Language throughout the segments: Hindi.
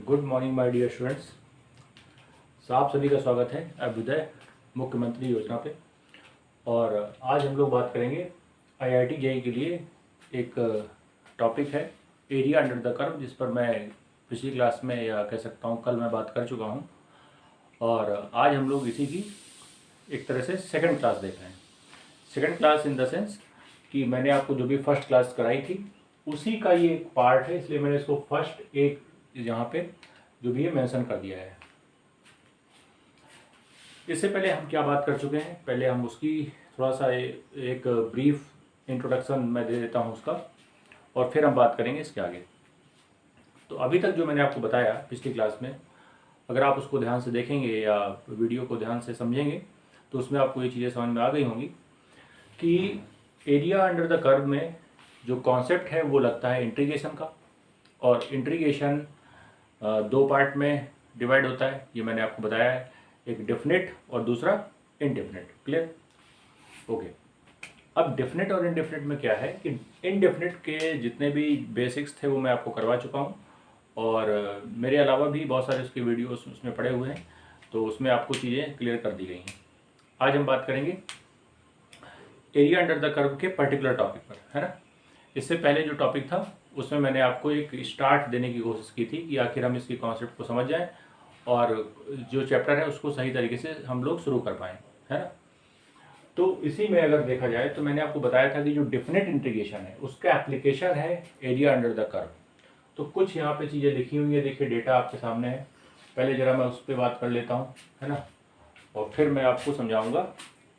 Good morning my dear students. आप सभी का स्वागत है अभ्युदय मुख्यमंत्री योजना पे। और आज हम लोग बात करेंगे आईआईटी जेईई के लिए एक टॉपिक है एरिया अंडर द कर्व, जिस पर मैं पिछली क्लास में या कह सकता हूँ कल मैं बात कर चुका हूँ। और आज हम लोग इसी की एक तरह से सेकंड क्लास देख रहे हैं। Second class in the sense कि मैंने आपको जो भी फर्स्ट क्लास कराई थी उसी का ये एक पार्ट है, इसलिए मैंने इसको फर्स्ट एक यहाँ पे जो भी है मेंशन कर दिया है। इससे पहले हम क्या बात कर चुके हैं, पहले हम उसकी थोड़ा सा एक ब्रीफ इंट्रोडक्शन मैं दे देता हूँ उसका, और फिर हम बात करेंगे इसके आगे। तो अभी तक जो मैंने आपको बताया पिछली क्लास में, अगर आप उसको ध्यान से देखेंगे या वीडियो को ध्यान से समझेंगे तो उसमें आपको ये चीज़ें समझ में आ गई होंगी कि एरिया अंडर द कर्व में जो कॉन्सेप्ट है वो लगता है इंटीग्रेशन का, और इंटीग्रेशन दो पार्ट में डिवाइड होता है, ये मैंने आपको बताया है, एक डेफिनेट और दूसरा इनडेफिनेट। क्लियर? ओके। अब डेफिनेट और इनडेफिनेट में क्या है कि इनडेफिनेट के जितने भी बेसिक्स थे वो मैं आपको करवा चुका हूँ, और मेरे अलावा भी बहुत सारे उसके वीडियोस उसमें पड़े हुए हैं, तो उसमें आपको चीज़ें क्लियर कर दी गई हैं। आज हम बात करेंगे एरिया अंडर द कर्व के पर्टिकुलर टॉपिक पर, है ना। इससे पहले जो टॉपिक था उसमें मैंने आपको एक स्टार्ट देने की कोशिश की थी कि आखिर हम इसकी कॉन्सेप्ट को समझ जाएं और जो चैप्टर है उसको सही तरीके से हम लोग शुरू कर पाएँ, है ना। तो इसी में अगर देखा जाए तो मैंने आपको बताया था कि जो डेफिनेट इंटीग्रेशन है उसका एप्लीकेशन है एरिया अंडर द कर्व। तो कुछ यहाँ पे चीज़ें लिखी हुई है, देखिए डेटा आपके सामने है। पहले ज़रा मैं उस पर बात कर लेता हूँ, है ना, और फिर मैं आपको समझाऊँगा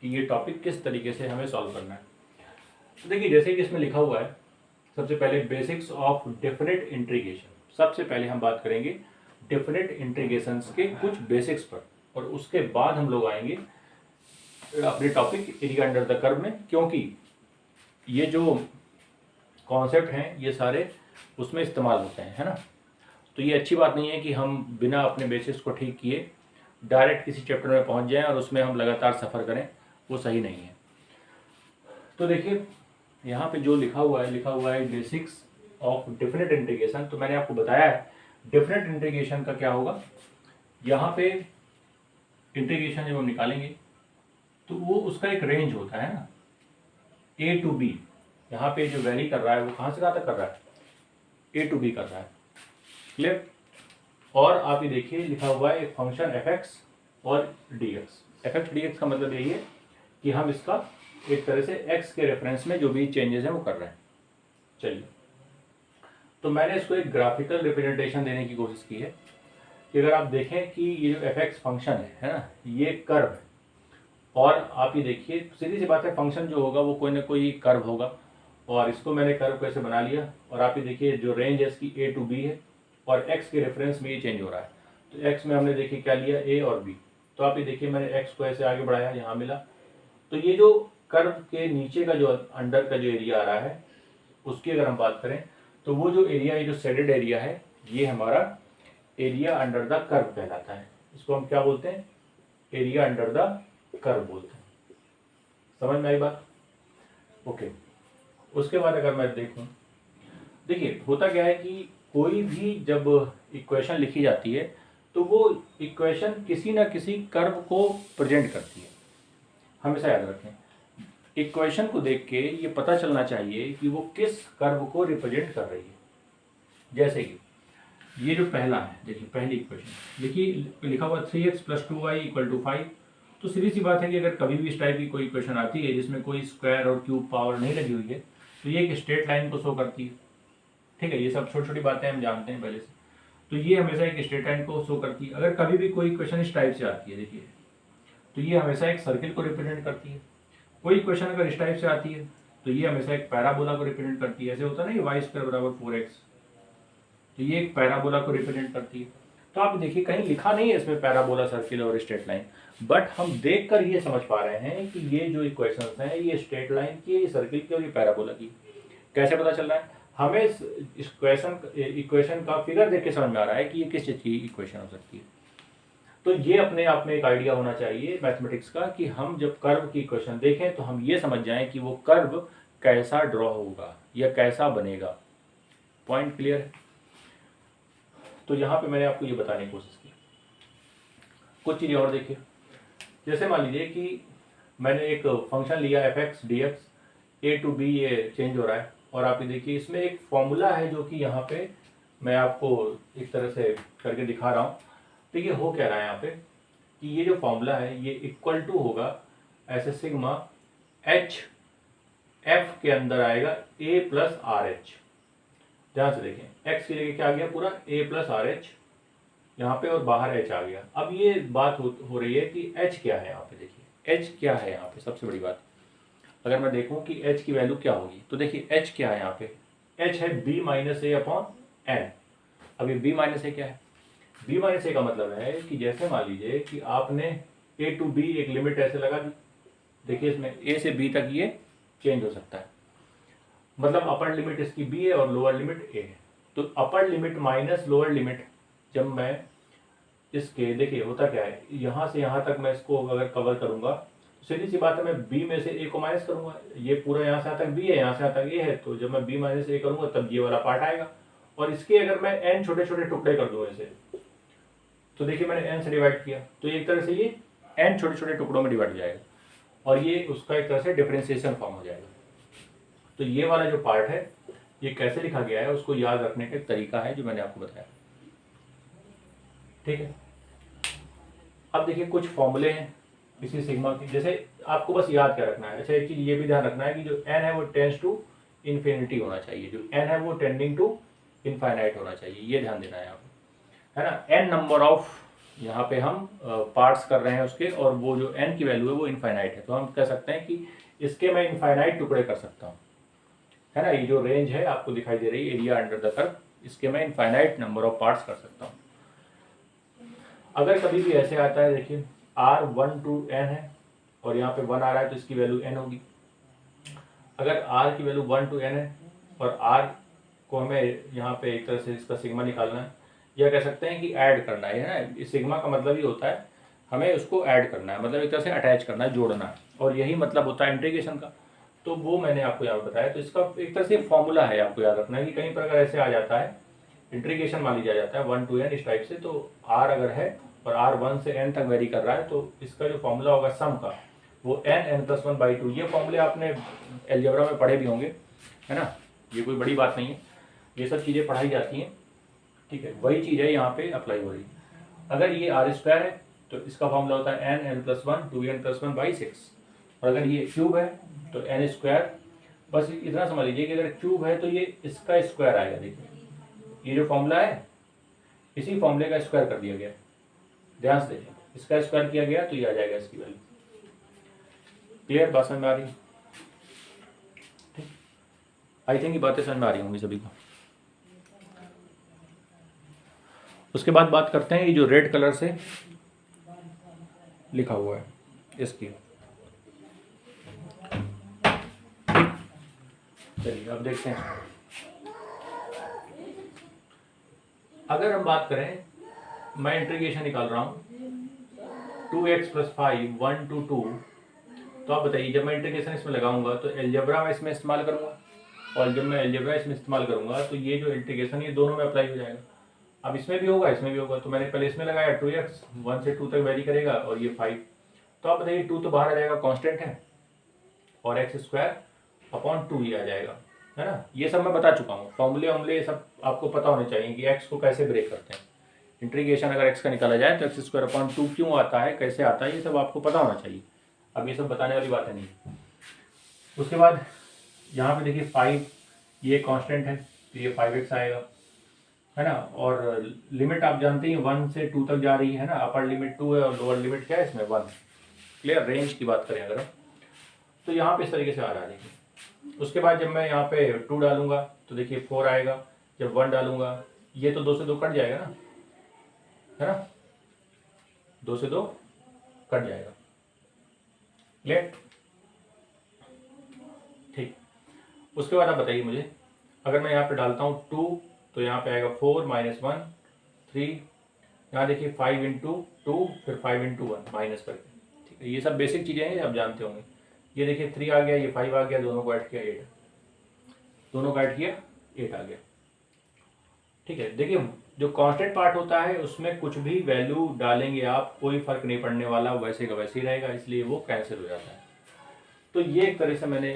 कि ये टॉपिक किस तरीके से हमें सॉल्व करना है। तो देखिए जैसे कि इसमें लिखा हुआ है, सबसे पहले बेसिक्स ऑफ डेफिनेट इंटीग्रेशन। सबसे पहले हम बात करेंगे डेफिनेट इंटीग्रेशंस के कुछ बेसिक्स पर, और उसके बाद हम लोग आएंगे अपने topic area under the curve में, क्योंकि ये जो कॉन्सेप्ट हैं ये सारे उसमें इस्तेमाल होते हैं, है ना। तो ये अच्छी बात नहीं है कि हम बिना अपने बेसिक्स को ठीक किए डायरेक्ट किसी चैप्टर में पहुंच जाएं और उसमें हम लगातार सफ़र करें, वो सही नहीं है। तो देखिए यहाँ पे जो लिखा हुआ है बेसिक्स ऑफ डेफिनेट इंटीग्रेशन। तो मैंने आपको बताया है डेफिनेट इंटीग्रेशन का क्या होगा। यहाँ पे इंटीग्रेशन जब हम निकालेंगे तो वो उसका एक रेंज होता है ना, ए टू बी। यहाँ पे जो वैरी कर रहा है वो कहाँ से कहाँ तक कर रहा है, ए टू बी कर रहा है। क्लियर? और आप ये देखिए लिखा हुआ है एक फंक्शन एफ एक्स और D x. F x D x का मतलब यही है कि हम इसका एक तरह से x के रेफरेंस में जो भी चेंजेस हैं वो कर रहे हैं। चलिए, तो मैंने इसको एक ग्राफिकल रिप्रेजेंटेशन देने की कोशिश की है कि अगर आप देखें कि ये जो एफ एक्स फंक्शन है ना, ये कर्व है, और आप ये देखिए सीधी सी बात है, फंक्शन जो होगा वो कोई ना कोई कर्व होगा, और इसको मैंने कर्व कैसे बना लिया। और आप ये देखिए जो रेंज है इसकी ए टू बी है, और x के रेफरेंस में ये चेंज हो रहा है। तो x में हमने देखिए क्या लिया, a और b। तो आप ये देखिए मैंने x को ऐसे आगे बढ़ाया, यहाँ मिला। तो ये जो कर्व के नीचे का जो अंडर का जो एरिया आ रहा है उसकी अगर हम बात करें तो वो जो एरिया है, जो शेडेड एरिया है, ये हमारा एरिया अंडर द कर्व कहलाता है। इसको हम क्या बोलते हैं, एरिया अंडर द कर्व बोलते हैं। समझ में आई बात? ओके। उसके बाद अगर मैं देखूं, देखिए होता क्या है कि कोई भी जब इक्वेशन लिखी जाती है तो वो इक्वेशन किसी ना किसी कर्व को प्रेजेंट करती है। हमेशा याद रखें, इक्वेशन को देख के ये पता चलना चाहिए कि वो किस कर्व को रिप्रेजेंट कर रही है। जैसे कि ये जो पहला है, देखिए पहली इक्वेशन देखिए लिखा हुआ 3x + 2y = 5। तो सीधी सी बात है कि अगर कभी भी इस टाइप की कोई इक्वेशन आती है जिसमें कोई स्क्वायर और क्यूब पावर नहीं लगी हुई है तो ये एक स्ट्रेट लाइन को शो करती है। ठीक है, ये सब छोटी छोटी बातें हम जानते हैं पहले से। तो ये हमेशा एक स्ट्रेट लाइन को शो करती है। अगर कभी भी कोई इक्वेशन इस टाइप से आती है, देखिए, तो ये हमेशा एक सर्किल को रिप्रेजेंट करती है। कोई क्वेश्चन अगर इस टाइप से आती है तो ये हमेशा एक पैराबोला को रिप्रेजेंट करती है। ऐसे होता है ना, ये y² = 4x, तो ये एक पैराबोला को रिप्रेजेंट करती है। तो आप देखिए कहीं लिखा नहीं है इसमें पैराबोला, सर्किल और स्ट्रेट लाइन, बट हम देखकर ये समझ पा रहे हैं कि ये जो इक्वेशंस हैं ये स्ट्रेट लाइन की, ये सर्किल की और ये पैराबोला की। कैसे पता चल रहा है? हमें इस इक्वेशन का फिगर देख के समझ में आ रहा है कि ये किस चीज़ की इक्वेशन हो सकती है। तो ये अपने आप में एक आइडिया होना चाहिए मैथमेटिक्स का कि हम जब कर्व की इक्वेशन देखें तो हम ये समझ जाएं कि वो कर्व कैसा ड्रॉ होगा या कैसा बनेगा। पॉइंट क्लियर है? तो यहाँ पे मैंने आपको ये बताने की कोशिश की। कुछ चीज़ें और देखिए, जैसे मान लीजिए कि मैंने एक फंक्शन लिया fx dx, a to b ये चेंज हो रहा है, और आप ये देखिए इसमें एक फॉर्मूला है जो कि यहाँ पे मैं आपको एक तरह से करके दिखा रहा हूँ। तो ये हो क्या रहा है यहाँ पे कि ये जो फॉर्मूला है ये इक्वल टू होगा ऐसे सिग्मा h f के अंदर आएगा a प्लस आर एच। ध्यान से देखें, x की जगह क्या आ गया पूरा a प्लस आर एच यहाँ पे, और बाहर h आ गया। अब ये बात हो रही है कि h क्या है यहाँ पे, देखिए h क्या है यहाँ पे। सबसे बड़ी बात, अगर मैं देखूं कि h की वैल्यू क्या होगी, तो देखिए h क्या है यहाँ पे, h है b माइनस ए अपॉन एन। अब ये b माइनस ए क्या है, b माइनस ए का मतलब है कि जैसे मान लीजिए कि आपने a टू b एक लिमिट ऐसे लगा दी, देखिए इसमें a से b तक ये चेंज हो सकता है, मतलब अपर लिमिट इसकी b है और लोअर लिमिट a है। तो upper limit minus lower limit, जब मैं इसके, देखिए होता क्या है, यहाँ से यहाँ तक मैं इसको अगर कवर करूँगा तो सीधी सी बात है मैं b में से a को माइनस करूँगा। ये पूरा यहाँ से यहाँ तक b है, यहाँ से यहाँ तक a है, तो जब मैं b माइनस a करूँगा तब ये वाला पार्ट आएगा। और इसके अगर मैं n छोटे छोटे टुकड़े कर दूँ ऐसे, तो देखिए मैंने n से डिवाइड किया, तो एक तरह से ये n छोटे छोटे टुकड़ों में डिवाइड हो जाएगा, और ये उसका एक तरह से डिफरेंशिएशन फॉर्म हो जाएगा। तो ये वाला जो पार्ट है ये कैसे लिखा गया है उसको याद रखने का एक तरीका है जो मैंने आपको बताया, ठीक है। अब देखिए कुछ फॉर्मूले हैं इसी सिग्मा की, जैसे आपको बस याद क्या रखना है। अच्छा, एक चीज़ ये भी ध्यान रखना है कि जो n है वो टेंड्स टू इन्फिनिटी होना चाहिए, जो n है वो टेंडिंग टू इनफाइनाइट होना चाहिए, ये ध्यान देना है यहाँ पे, है ना। n नंबर ऑफ यहाँ पे हम पार्ट्स कर रहे हैं उसके, और वो जो n की वैल्यू है वो इनफाइनाइट है, तो हम कह सकते हैं कि इसके मैं इनफाइनाइट टुकड़े कर सकता हूँ, है ना। ये जो रेंज है आपको दिखाई दे रही है एरिया अंडर द कर्व, इसके मैं इनफाइनाइट नंबर ऑफ पार्ट्स कर सकता हूँ। अगर कभी भी ऐसे आता है, देखिए r 1 to n है और यहाँ पे 1 आ रहा है तो इसकी वैल्यू n होगी। अगर r की वैल्यू 1 to n है और r को हमें यहाँ पे एक तरह से इसका सिग्मा निकालना है, या कह सकते हैं कि ऐड करना है ना। इस सिग्मा का मतलब ही होता है हमें उसको ऐड करना है, मतलब एक तरह से अटैच करना है, जोड़ना है, और यही मतलब होता है इंटीग्रेशन का। तो वो मैंने आपको यहाँ बताया। तो इसका एक तरह से फॉर्मूला है, आपको याद रखना है कि कहीं पर अगर ऐसे आ जाता है इंटीग्रेशन मान लिया जाता है 1 to n इस टाइप से, तो r अगर है और r 1 से n तक वेरी कर रहा है, तो इसका जो फॉर्मूला होगा सम का वो n+1/2। ये फॉर्मूले आपने अलजेब्रा में पढ़े भी होंगे, है ना। ये कोई बड़ी बात नहीं है, ये सब चीज़ें पढ़ाई जाती हैं, ठीक है। वही चीज़ है यहाँ पे अप्लाई हो रही है। अगर ये r² है तो इसका फॉर्मूला होता है n+1 2n+1/6, और अगर ये क्यूब है तो n²। बस इतना समझ लीजिए कि अगर क्यूब है तो ये इसका स्क्वायर आएगा। देखिए ये जो फॉर्मूला है इसी फॉर्मूले का स्क्वायर कर दिया गया, ध्यान से देखिए, इसका स्क्वायर किया गया तो ये आ जाएगा इसकी वैल्यू। क्लियर, बात समझ में आ रही है? ठीक, आई थिंक ये बातें समझ में आ रही होंगी सभी को। उसके बाद बात करते हैं ये जो रेड कलर से लिखा हुआ है इसकी। चलिए अब देखते हैं। अगर हम बात करें, मैं इंटीग्रेशन निकाल रहा हूँ 2x + 5 1 to 2, तो आप बताइए जब मैं इंटीग्रेशन इसमें लगाऊंगा तो अलजेब्रा में इसमें इस्तेमाल करूंगा, और जब मैं अलजेब्रा इसमें इस्तेमाल करूंगा तो ये जो इंटीग्रेशन ये दोनों में अप्लाई हो जाएगा। अब इसमें भी होगा इसमें भी होगा, तो मैंने पहले इसमें लगाया 2x 1 से 2 तक वेरी करेगा, और ये 5। तो आप बताइए 2 तो बाहर आ जाएगा, कांस्टेंट है, और x²/2 ही आ जाएगा, है ना। ये सब मैं बता चुका हूँ, फॉर्मूले ये सब आपको पता होने चाहिए कि x को कैसे ब्रेक करते हैं। इंटीग्रेशन अगर x का निकाला जाए तो x²/2 क्यों आता है, कैसे आता है, ये सब आपको पता होना चाहिए। अब ये सब बताने वाली बात है नहीं। उसके बाद यहाँ पे देखिए 5 ये कांस्टेंट है तो ये 5x आएगा, है ना। और लिमिट आप जानते ही 1 से 2 तक जा रही है ना, अपर लिमिट 2 है और लोअर लिमिट क्या है इसमें 1। क्लियर, रेंज की बात करें अगर हम, तो यहाँ पे इस तरीके से आ रहा है। देखिए उसके बाद जब मैं यहाँ पे 2 डालूंगा तो देखिए 4 आएगा, जब 1 डालूंगा ये तो 2 से 2 कट जाएगा ना, है ना, 2 से 2 कट जाएगा। क्लियर, ठीक। उसके बाद आप बताइए मुझे, अगर मैं यहाँ पे डालता हूँ 2 तो यहाँ पे आएगा 4 - 1 3, यहाँ देखिए 5 × 2 फिर 5 × 1 माइनस करके, ठीक है। ये सब बेसिक चीज़ें हैं, आप जानते होंगे। ये देखिए 3 आ गया, ये 5 आ गया, दोनों को ऐड किया 8, दोनों को ऐड किया 8 आ गया, ठीक है। देखिए जो कांस्टेंट पार्ट होता है उसमें कुछ भी वैल्यू डालेंगे आप, कोई फर्क नहीं पड़ने वाला, वैसे का वैसे ही रहेगा, इसलिए वो कैंसिल हो जाता है। तो ये एक तरह से मैंने,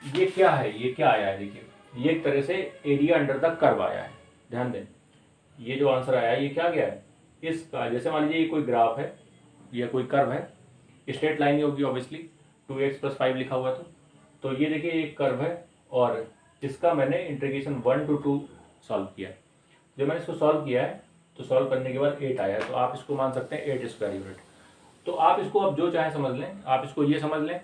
ये क्या है, ये क्या आया है, देखिए ये एक तरह से एरिया अंडर द कर्व आया है। ध्यान दें, ये जो आंसर आया है ये क्या गया है, इसका, जैसे मान लीजिए ये कोई ग्राफ है या कोई कर्व है, स्ट्रेट लाइन ही होगी ऑब्वियसली, 2x + 5 लिखा हुआ तो ये देखिए एक कर्व है और इसका मैंने इंटीग्रेशन 1 to 2 सॉल्व किया। जब मैंने इसको सॉल्व किया है तो सॉल्व करने के बाद 8 आया, तो आप इसको मान सकते हैं 8 स्क्वायर यूनिट। तो आप इसको अब जो चाहे समझ लें, आप इसको ये समझ लें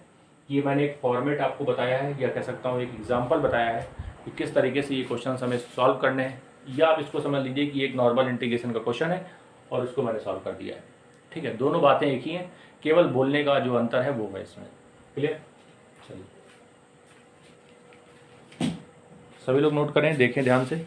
कि ये मैंने एक फॉर्मेट आपको बताया है, या कह सकता हूँ एक एग्जाम्पल बताया है कि किस तरीके से ये क्वेश्चन हमें सॉल्व करने हैं, या आप इसको समझ लीजिए कि एक नॉर्मल इंटीग्रेशन का क्वेश्चन है और उसको मैंने सॉल्व कर दिया है। ठीक है, दोनों बातें एक ही हैं, केवल बोलने का जो अंतर है वो है इसमें। क्लियर? चलिए सभी लोग नोट करें, देखें ध्यान से।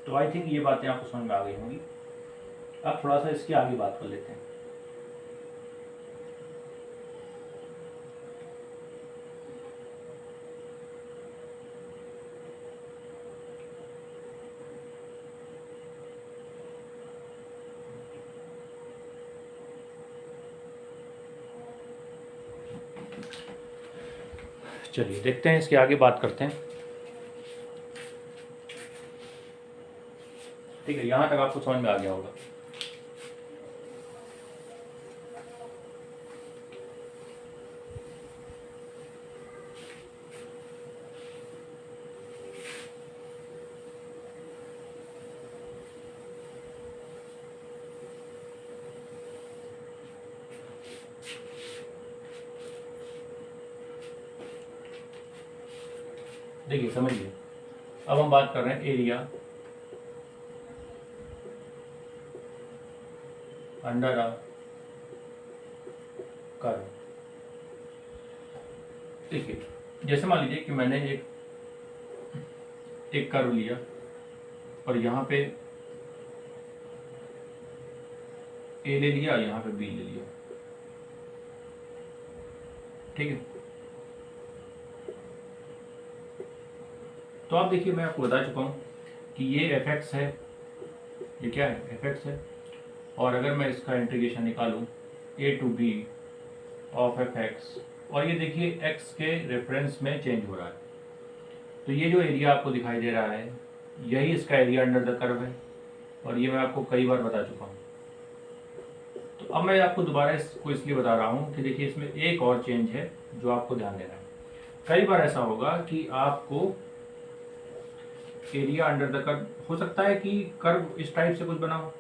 तो आई थिंक ये बातें आपको समझ में आ गई होंगी। अब थोड़ा सा इसकी आगे बात कर लेते हैं। चलिए देखते हैं, इसके आगे बात करते हैं। ठीक है, यहाँ तक आपको समझ में आ गया होगा। देखिए समझिए, अब हम बात कर रहे हैं एरिया अंडर अ कर्व। देखिए जैसे मान लीजिए कि मैंने एक कर्व लिया और यहाँ पे ए ले लिया, यहाँ पे बी ले लिया। ठीक है, तो आप देखिए मैं आपको बता चुका हूँ कि ये fx है, ये क्या है, fx है, और अगर मैं इसका इंटीग्रेशन निकालूँ a to b of fx, और ये देखिए x के रेफरेंस में चेंज हो रहा है, तो ये जो एरिया आपको दिखाई दे रहा है यही इसका एरिया अंडर द कर्व है, और ये मैं आपको कई बार बता चुका हूँ। तो अब मैं आपको दोबारा इसको इसलिए बता रहा हूँ कि देखिए इसमें एक और चेंज है जो आपको ध्यान देना है। कई बार ऐसा होगा कि आपको एरिया अंडर द कर्व, हो सकता है कि कर्व इस टाइप से कुछ बना हो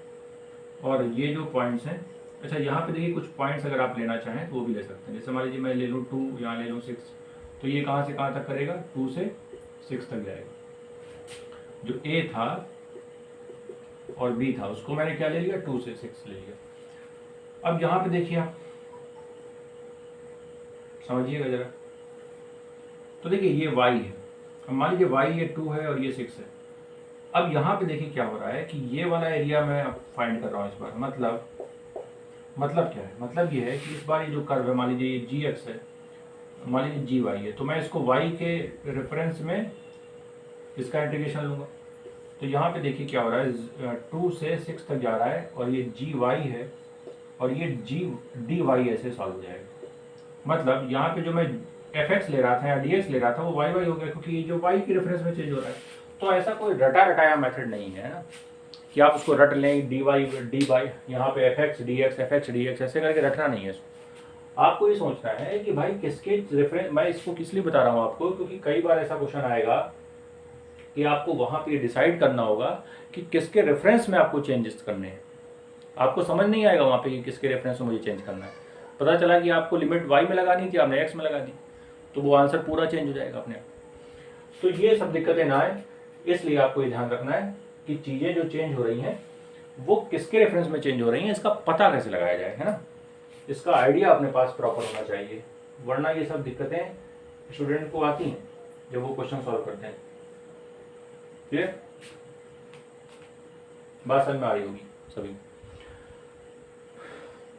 और ये जो पॉइंट्स हैं, अच्छा यहाँ पे देखिए कुछ पॉइंट्स अगर आप लेना चाहें तो वो भी ले सकते हैं। जैसे मान लीजिए मैं ले लूँ 2, यहाँ ले लूँ 6, तो ये कहाँ से कहाँ तक करेगा, 2 से 6 तक जाएगा। जो A था और B था उसको मैंने क्या ले लिया, 2 से 6 ले लिया। अब यहाँ पे देखिए आप समझिएगा जरा, तो देखिए ये y है, अब मान लीजिए y ये 2 है और ये 6 है। अब यहाँ पे देखिए क्या हो रहा है कि ये वाला एरिया मैं अब फाइंड कर रहा हूँ इस बार। मतलब क्या है, मतलब ये है कि इस बार ये जो कर्व है, मान लीजिए ये gx है, मान लीजिए gy है, तो मैं इसको y के रेफरेंस में इसका इंटीग्रेशन लूँगा। तो यहाँ पे देखिए क्या हो रहा है, 2 से 6 तक जा रहा है और ये gy है और ये dy ऐसे सॉल्व हो जाएगा। मतलब यहाँ पे जो मैं fx ले रहा था या dx ले रहा था वो y हो गया, क्योंकि ये जो y की रेफरेंस में चेंज हो रहा है। तो ऐसा कोई रटा रटाया मेथड नहीं है ना कि आप उसको रट लें, dy यहाँ पे fx dx ऐसे करके रटना नहीं है इसको। आपको ये सोचना है कि भाई किसके रेफरेंस, मैं इसको किस लिए बता रहा हूँ आपको, क्योंकि कई बार ऐसा क्वेश्चन आएगा कि आपको वहाँ पे डिसाइड करना होगा कि किसके रेफरेंस में आपको चेंजेस करने हैं। आपको समझ नहीं आएगा वहाँ पे कि किसके रेफरेंस में मुझे चेंज करना है। पता चला कि आपको लिमिट वाई में लगानी थी, आपने एक्स में लगा दी, तो वो आंसर पूरा चेंज हो जाएगा अपने आप। तो ये सब दिक्कतें ना आए, इसलिए आपको ये ध्यान रखना है कि चीज़ें जो चेंज हो रही हैं वो किसके रेफरेंस में चेंज हो रही हैं, इसका पता कैसे लगाया जाए, है ना। इसका आइडिया अपने पास प्रॉपर होना चाहिए, वरना ये सब दिक्कतें स्टूडेंट को आती हैं जब वो क्वेश्चन सॉल्व करते हैं। क्लियर? बात समझ में आ रही होगी सभी,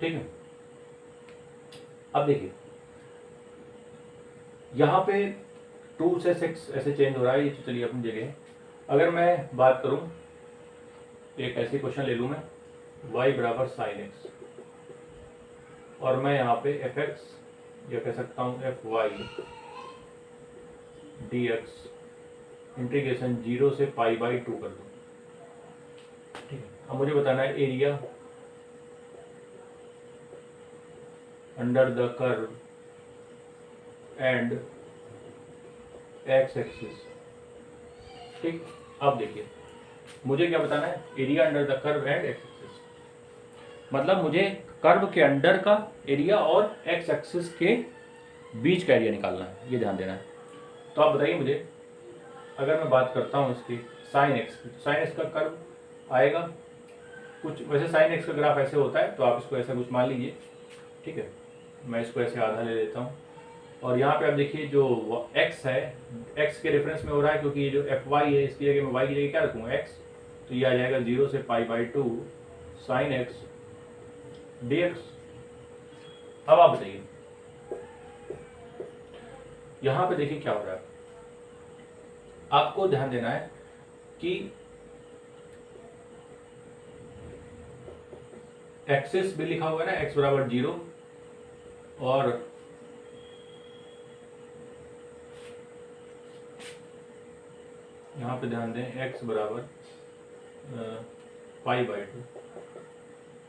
ठीक है। अब देखिए यहाँ पे 2 से 6 ऐसे चेंज हो रहा है, ये तो चलिए अपनी जगह है। अगर मैं बात करूं, एक ऐसे क्वेश्चन ले लूं मैं, y बराबर साइन एक्स, और मैं यहाँ पे एफ एक्स या कह सकता हूँ F Y D X integration 0 से π/2 कर दूँ, ठीक है। अब मुझे बताना है area under the curve and x axis, ठीक। अब देखिए मुझे क्या बताना है, area under the curve and x axis, मतलब मुझे कर्व के अंडर का एरिया और एक्स एक्सिस के बीच का एरिया निकालना है, ये ध्यान देना है। तो आप बताइए मुझे, अगर मैं बात करता हूँ इसकी साइन एक्स की, तो साइन एक्स का कर्व आएगा कुछ वैसे, साइन एक्स का ग्राफ ऐसे होता है, तो आप इसको ऐसा कुछ मान लीजिए, ठीक है। मैं इसको ऐसे आधा ले लेता हूँ, और यहाँ पे आप देखिए जो x है, x के रेफरेंस में हो रहा है, क्योंकि ये जो एफ वाई है इसकी जगह मैं y की जगह क्या रखूँगा, x, तो ये आ जाएगा 0 से π/2 साइन एक्स dx। अब आप बताइए यहाँ पे देखिए क्या हो रहा है, आपको ध्यान देना है कि एक्सिस भी लिखा हुआ है ना, x बराबर 0, और यहाँ पे ध्यान दें x बराबर π/2,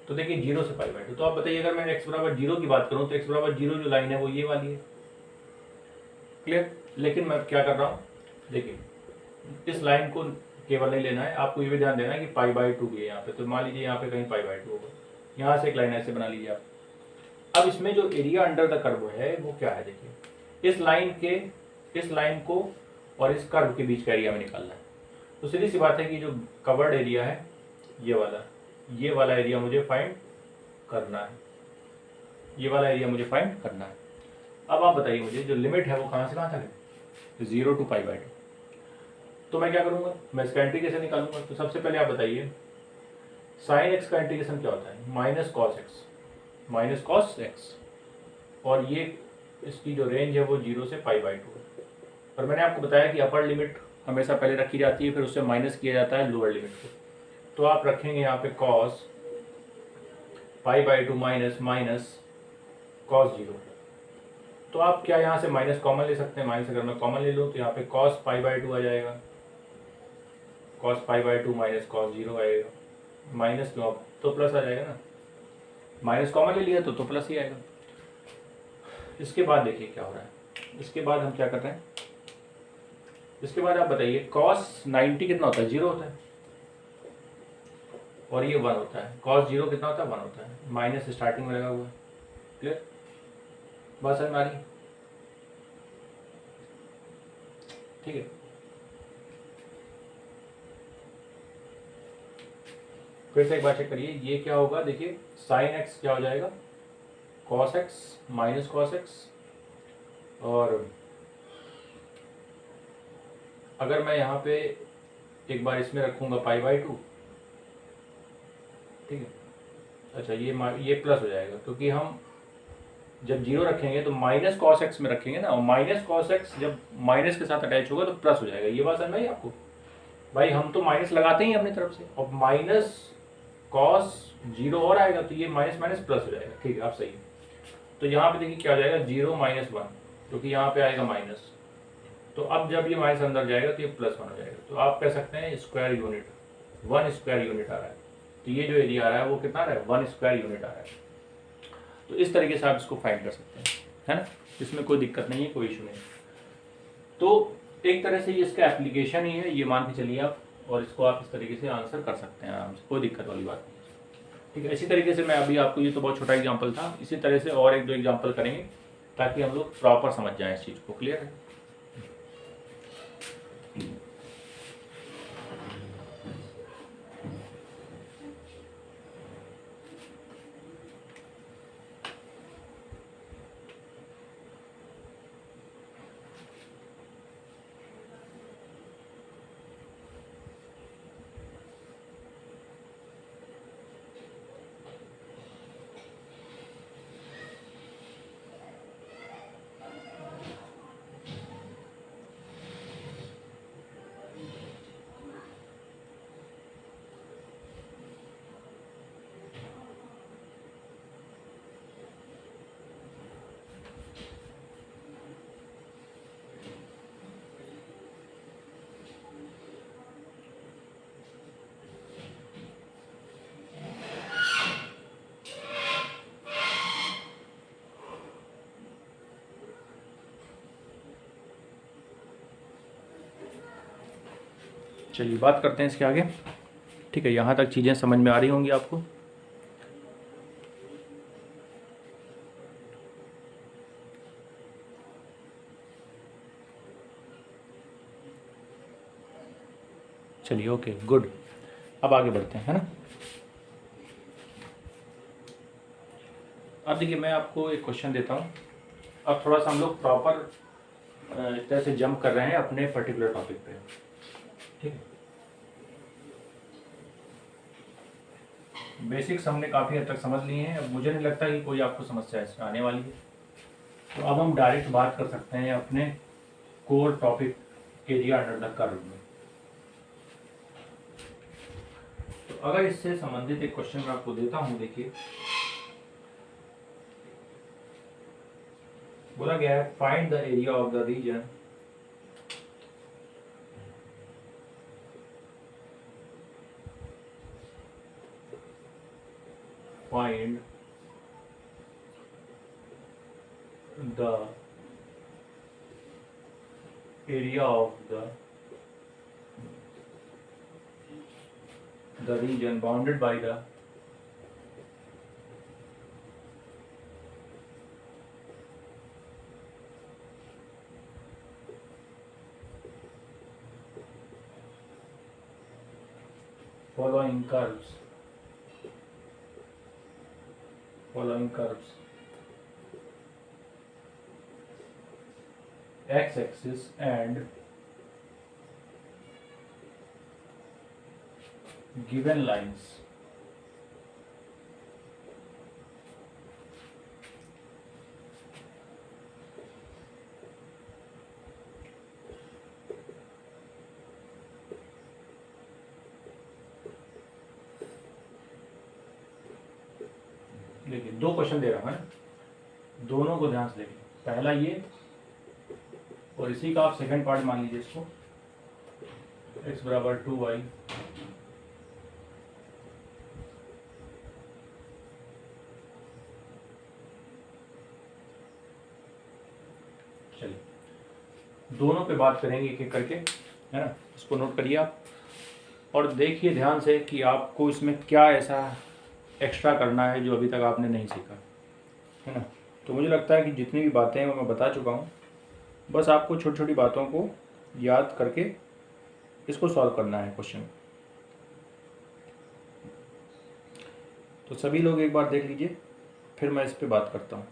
तो देखिए 0 से π/2। तो आप बताइए अगर मैं x बराबर 0 की बात करूँ तो x बराबर 0 जो लाइन है वो ये वाली है, क्लियर। लेकिन मैं क्या कर रहा हूँ, देखिए इस लाइन को केवल नहीं लेना है, आपको ये भी ध्यान देना है कि π/2 भी है यहाँ पे, तो मान लीजिए यहाँ पे कहीं π/2 होगा, यहाँ से एक लाइन ऐसे बना लीजिए आप। अब इसमें जो एरिया अंडर द कर्व है वो क्या है, देखिए इस लाइन को और इस कर्व के बीच का एरिया में निकालना है। तो सीधी सी बात है कि जो कवर्ड एरिया है ये वाला एरिया मुझे फाइंड करना है, ये वाला एरिया मुझे फाइंड करना है। अब आप बताइए मुझे जो लिमिट है वो कहाँ से कहाँ तक है, 0 to π/2। तो मैं क्या करूँगा, मैं इसका इंटीग्रेशन निकालूंगा। तो सबसे पहले आप बताइए साइन एक्स का इंटीग्रेशन क्या होता है, माइनस कॉस एक्स, और ये इसकी जो रेंज है वो 0 से π/2 है। और मैंने आपको बताया कि अपर लिमिट हमेशा पहले रखी जाती है, फिर उससे माइनस किया जाता है लोअर लिमिट को। तो आप रखेंगे यहाँ पे कॉस π/2 माइनस कॉस 0। तो आप क्या यहाँ से माइनस कॉमन ले सकते हैं, माइनस अगर मैं कॉमन ले लूँ तो यहाँ पे कॉस π/2 आ जाएगा, कॉस π/2 माइनस कॉस 0 आएगा, माइनस क्यों तो प्लस आ जाएगा ना, माइनस कॉमन ले लिया तो प्लस ही आएगा। इसके बाद देखिए क्या हो रहा है, इसके बाद हम क्या कर रहे हैं, इसके बाद आप बताइए कॉस 90 कितना होता है, 0 होता है, और ये 1 होता है। कॉस 0 कितना होता है, 1 होता है, माइनस स्टार्टिंग में लगा हुआ है, क्लियर। बात समझ में आ रही, ठीक है। फिर से एक बार चेक करिए, ये क्या होगा, देखिए साइन एक्स क्या हो जाएगा, cos x minus cos x, और अगर मैं यहाँ पे एक बार इसमें रखूँगा π/2, ठीक है। अच्छा ये प्लस हो जाएगा, क्योंकि हम जब 0 रखेंगे तो माइनस कॉस एक्स में रखेंगे ना, और माइनस कॉस एक्स जब माइनस के साथ अटैच होगा तो प्लस हो जाएगा। ये बात समझ में आई आपको, भाई हम तो माइनस लगाते ही अपनी तरफ से, और माइनस कॉस 0 और आएगा तो ये माइनस माइनस प्लस हो जाएगा, ठीक है, आप सही है। तो यहाँ पे देखिए क्या हो जाएगा, 0 - 1, क्योंकि यहाँ पे आएगा माइनस, तो अब जब ये माइनस अंदर जाएगा तो ये +1 हो जाएगा। तो आप कह सकते हैं स्क्वायर यूनिट, 1 स्क्वायर यूनिट आ रहा है। तो ये जो एरिया आ रहा है वो कितना आ रहा है, 1 स्क्वायर यूनिट आ रहा है। तो इस तरीके से आप इसको फाइंड कर सकते हैं, है ना, इसमें कोई दिक्कत नहीं है, कोई इशू नहीं। तो एक तरह से ये इसका एप्लीकेशन ही है, ये मान के चलिए आप, और इसको आप इस तरीके से आंसर कर सकते हैं आराम से, कोई दिक्कत वाली बात नहीं। ठीक है, इसी तरीके से मैं अभी आपको, ये तो बहुत छोटा एग्जांपल था, इसी तरह से और एक दो एग्जांपल करेंगे ताकि हम लोग प्रॉपर समझ जाएं इस चीज़ को। क्लियर है? चलिए बात करते हैं इसके आगे। ठीक है, यहाँ तक चीज़ें समझ में आ रही होंगी आपको। चलिए ओके गुड, अब आगे बढ़ते हैं, है ना। अब देखिए मैं आपको एक क्वेश्चन देता हूँ, अब थोड़ा सा हम लोग प्रॉपर इस तरह से जंप कर रहे हैं अपने पर्टिकुलर टॉपिक पे। ठीक है, बेसिक्स हमने काफ़ी हद तक समझ लिए हैं, अब मुझे नहीं लगता कि कोई आपको समस्या इसमें आने वाली है। तो अब हम डायरेक्ट बात कर सकते हैं अपने core topic area under the curve में। तो अगर इससे संबंधित एक क्वेश्चन मैं आपको देता हूं, देखिए बोला गया है find the area of the region find the area of the region bounded by the following curves x-axis and given lines देखिए दो क्वेश्चन दे रहा हूँ, दोनों को ध्यान से देखिए। पहला ये और इसी का आप सेकंड पार्ट मान लीजिए इसको, x बराबर 2y चलिए दोनों पे बात करेंगे एक एक करके, है ना। इसको नोट करिए आप और देखिए ध्यान से कि आपको इसमें क्या ऐसा एक्स्ट्रा करना है जो अभी तक आपने नहीं सीखा, है ना। तो मुझे लगता है कि जितनी भी बातें हैं वो मैं बता चुका हूँ, बस आपको छोटी छोटी बातों को याद करके इसको सॉल्व करना है क्वेश्चन। तो सभी लोग एक बार देख लीजिए, फिर मैं इस पे बात करता हूँ।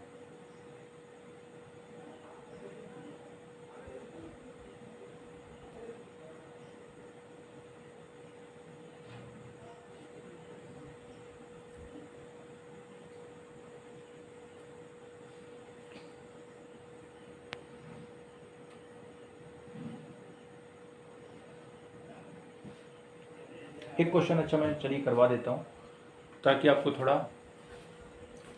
एक क्वेश्चन अच्छा मैं चलिए करवा देता हूँ ताकि आपको थोड़ा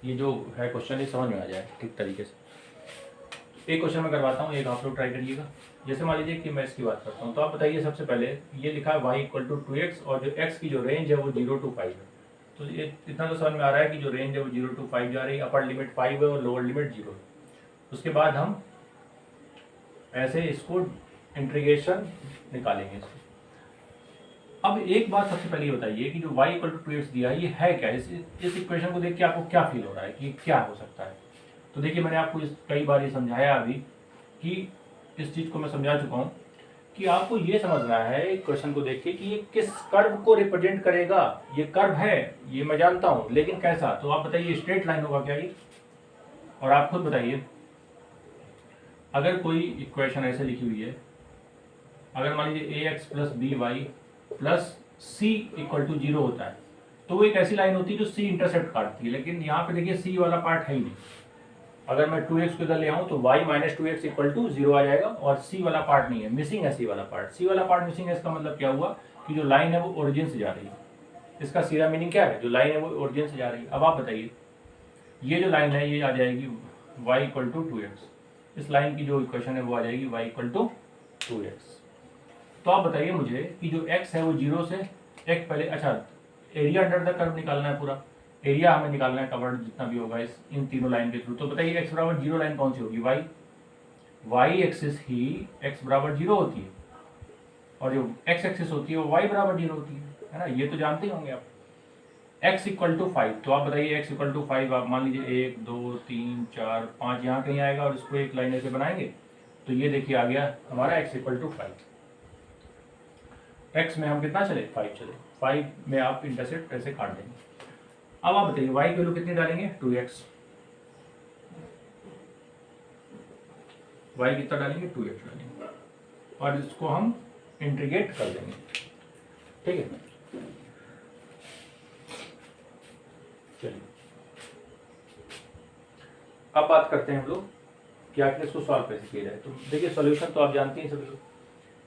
ये जो है क्वेश्चन ये समझ में आ जाए ठीक तरीके से। एक क्वेश्चन मैं करवाता हूँ, एक आप लोग ट्राई करिएगा। जैसे मान लीजिए कि मैं इसकी बात करता हूँ, तो आप बताइए सबसे पहले ये लिखा है y = 2x और जो x की जो रेंज है वो 0 to 5 है। तो ये इतना तो समझ में आ रहा है कि जो रेंज है वो 0 to 5 जा रही है, अपर लिमिट 5 है और लोअर लिमिट 0 है। उसके बाद हम ऐसे इसको इंटीग्रेशन निकालेंगे इसको। अब एक बात सबसे पहले बताइए कि जो y इक्वल टू 2x दिया है ये है क्या? इस इक्वेशन को देख के आपको क्या फील हो रहा है कि क्या हो सकता है? तो देखिए मैंने आपको कई बार ये समझाया अभी कि इस चीज़ को मैं समझा चुका हूँ कि आपको ये समझना है क्वेश्चन को देख के कि ये किस कर्व को रिप्रेजेंट करेगा। ये कर्व है, ये मैं जानता हूँ, लेकिन कैसा? तो आप बताइए स्ट्रेट लाइन होगा क्या ये? और आप खुद बताइए, अगर कोई इक्वेशन ऐसे लिखी हुई है, अगर मान लीजिए ax plus B Y plus C equal to 0 होता है, तो वो एक ऐसी लाइन होती है जो सी इंटरसेप्ट काटती है। लेकिन यहाँ पे देखिए सी वाला पार्ट है ही नहीं। अगर मैं 2x को इधर ले आऊँ तो y minus 2x equal to 0 आ जाएगा, और c वाला पार्ट नहीं है, मिसिंग है। सी वाला पार्ट मिसिंग है। इसका मतलब क्या हुआ कि जो लाइन है वो ओरिजिन से जा रही है। इसका सीधा मीनिंग क्या है? जो लाइन है वो ओरिजिन से जा रही है। अब आप बताइए, ये जो लाइन है ये आ जाएगी y इक्वल टू 2x। इस लाइन की जो इक्वेशन है वो आ जाएगी y इक्वल टू 2x। तो आप बताइए मुझे कि जो x है वो 0 से एक पहले, अच्छा एरिया अंडर द कर्व निकालना है, पूरा एरिया हमें निकालना है कवर्ड जितना भी होगा इन तीनों लाइन के थ्रू। तो बताइए x बराबर 0 लाइन कौन सी होगी? y एक्सिस ही x बराबर 0 होती है, और जो x एक्सिस होती है वो y बराबर 0 होती है ना? ये तो जानते ही होंगे आप। x इक्वल टू 5, तो आप बताइए x इक्वल टू 5, आप मान लीजिए 1 2 3 4 5 यहाँ कहीं आएगा, और इसको एक लाइन ऐसे बनाएंगे तो ये देखिए आ गया हमारा x इक्वल टू 5। x में हम कितना चले? 5 चले। 5 में आप इंटरसेप्ट ऐसे काट देंगे। अब आप बताइए y की वैल्यू कितनी डालेंगे? 2x। y कितना डालेंगे? 2x डालेंगे, और इसको हम इंटीग्रेट कर देंगे। ठीक है, चलिए अब बात करते हैं हम लोग कि आखिर इसको सॉल्व कैसे किया जाए। तो देखिए सॉल्यूशन तो आप जानते हैं सभी लोग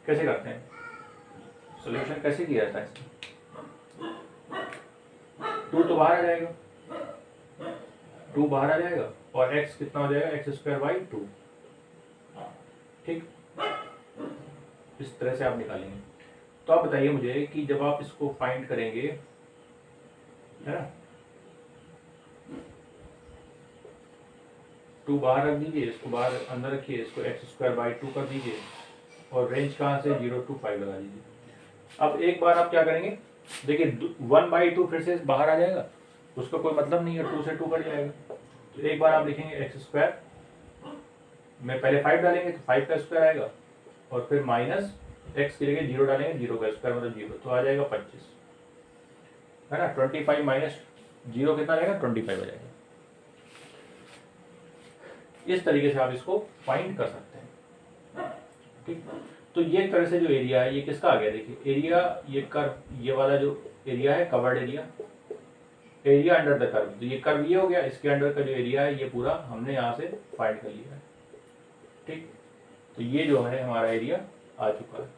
कैसे करते हैं। सॉल्यूशन कैसे किया जाता है इसका? 2 तो बाहर आ जाएगा, 2 बाहर आ जाएगा, और x कितना हो जाएगा? x square by 2। ठीक, इस तरह से आप निकालेंगे। तो आप बताइए मुझे कि जब आप इसको फाइंड करेंगे, है ना, 2 बाहर रख दीजिए, इसको बाहर अंदर रखिए, इसको x स्क्वायर बाई 2 कर दीजिए, और रेंज कहाँ से? 0 to 5 लगा दीजिए। अब एक बार आप क्या करेंगे, देखिए 1/2 फिर से बाहर आ जाएगा, उसका कोई मतलब नहीं है, 2 से 2 कट जाएगा। तो एक बार आप लिखेंगे x स्क्वायर में पहले 5 डालेंगे तो 5 का स्क्वायर आएगा, और फिर माइनस x की जगह 0 डालेंगे, 0 का स्क्वायर मतलब 0, तो आ जाएगा 25, है ना। 25 माइनस 0 कितना रहेगा? 25 आ जाएगा। इस तरीके से आप इसको फाइंड कर सकते हैं। ठीक, तो ये एक तरह से जो एरिया है ये किसका आ गया? देखिए एरिया, ये कर्व, ये वाला जो एरिया है covered area, area under the curve, तो ये कर्व ये हो गया, इसके अंडर का जो एरिया है ये पूरा हमने यहाँ से फाइंड कर लिया है। ठीक, तो ये जो है हमारा एरिया आ चुका है।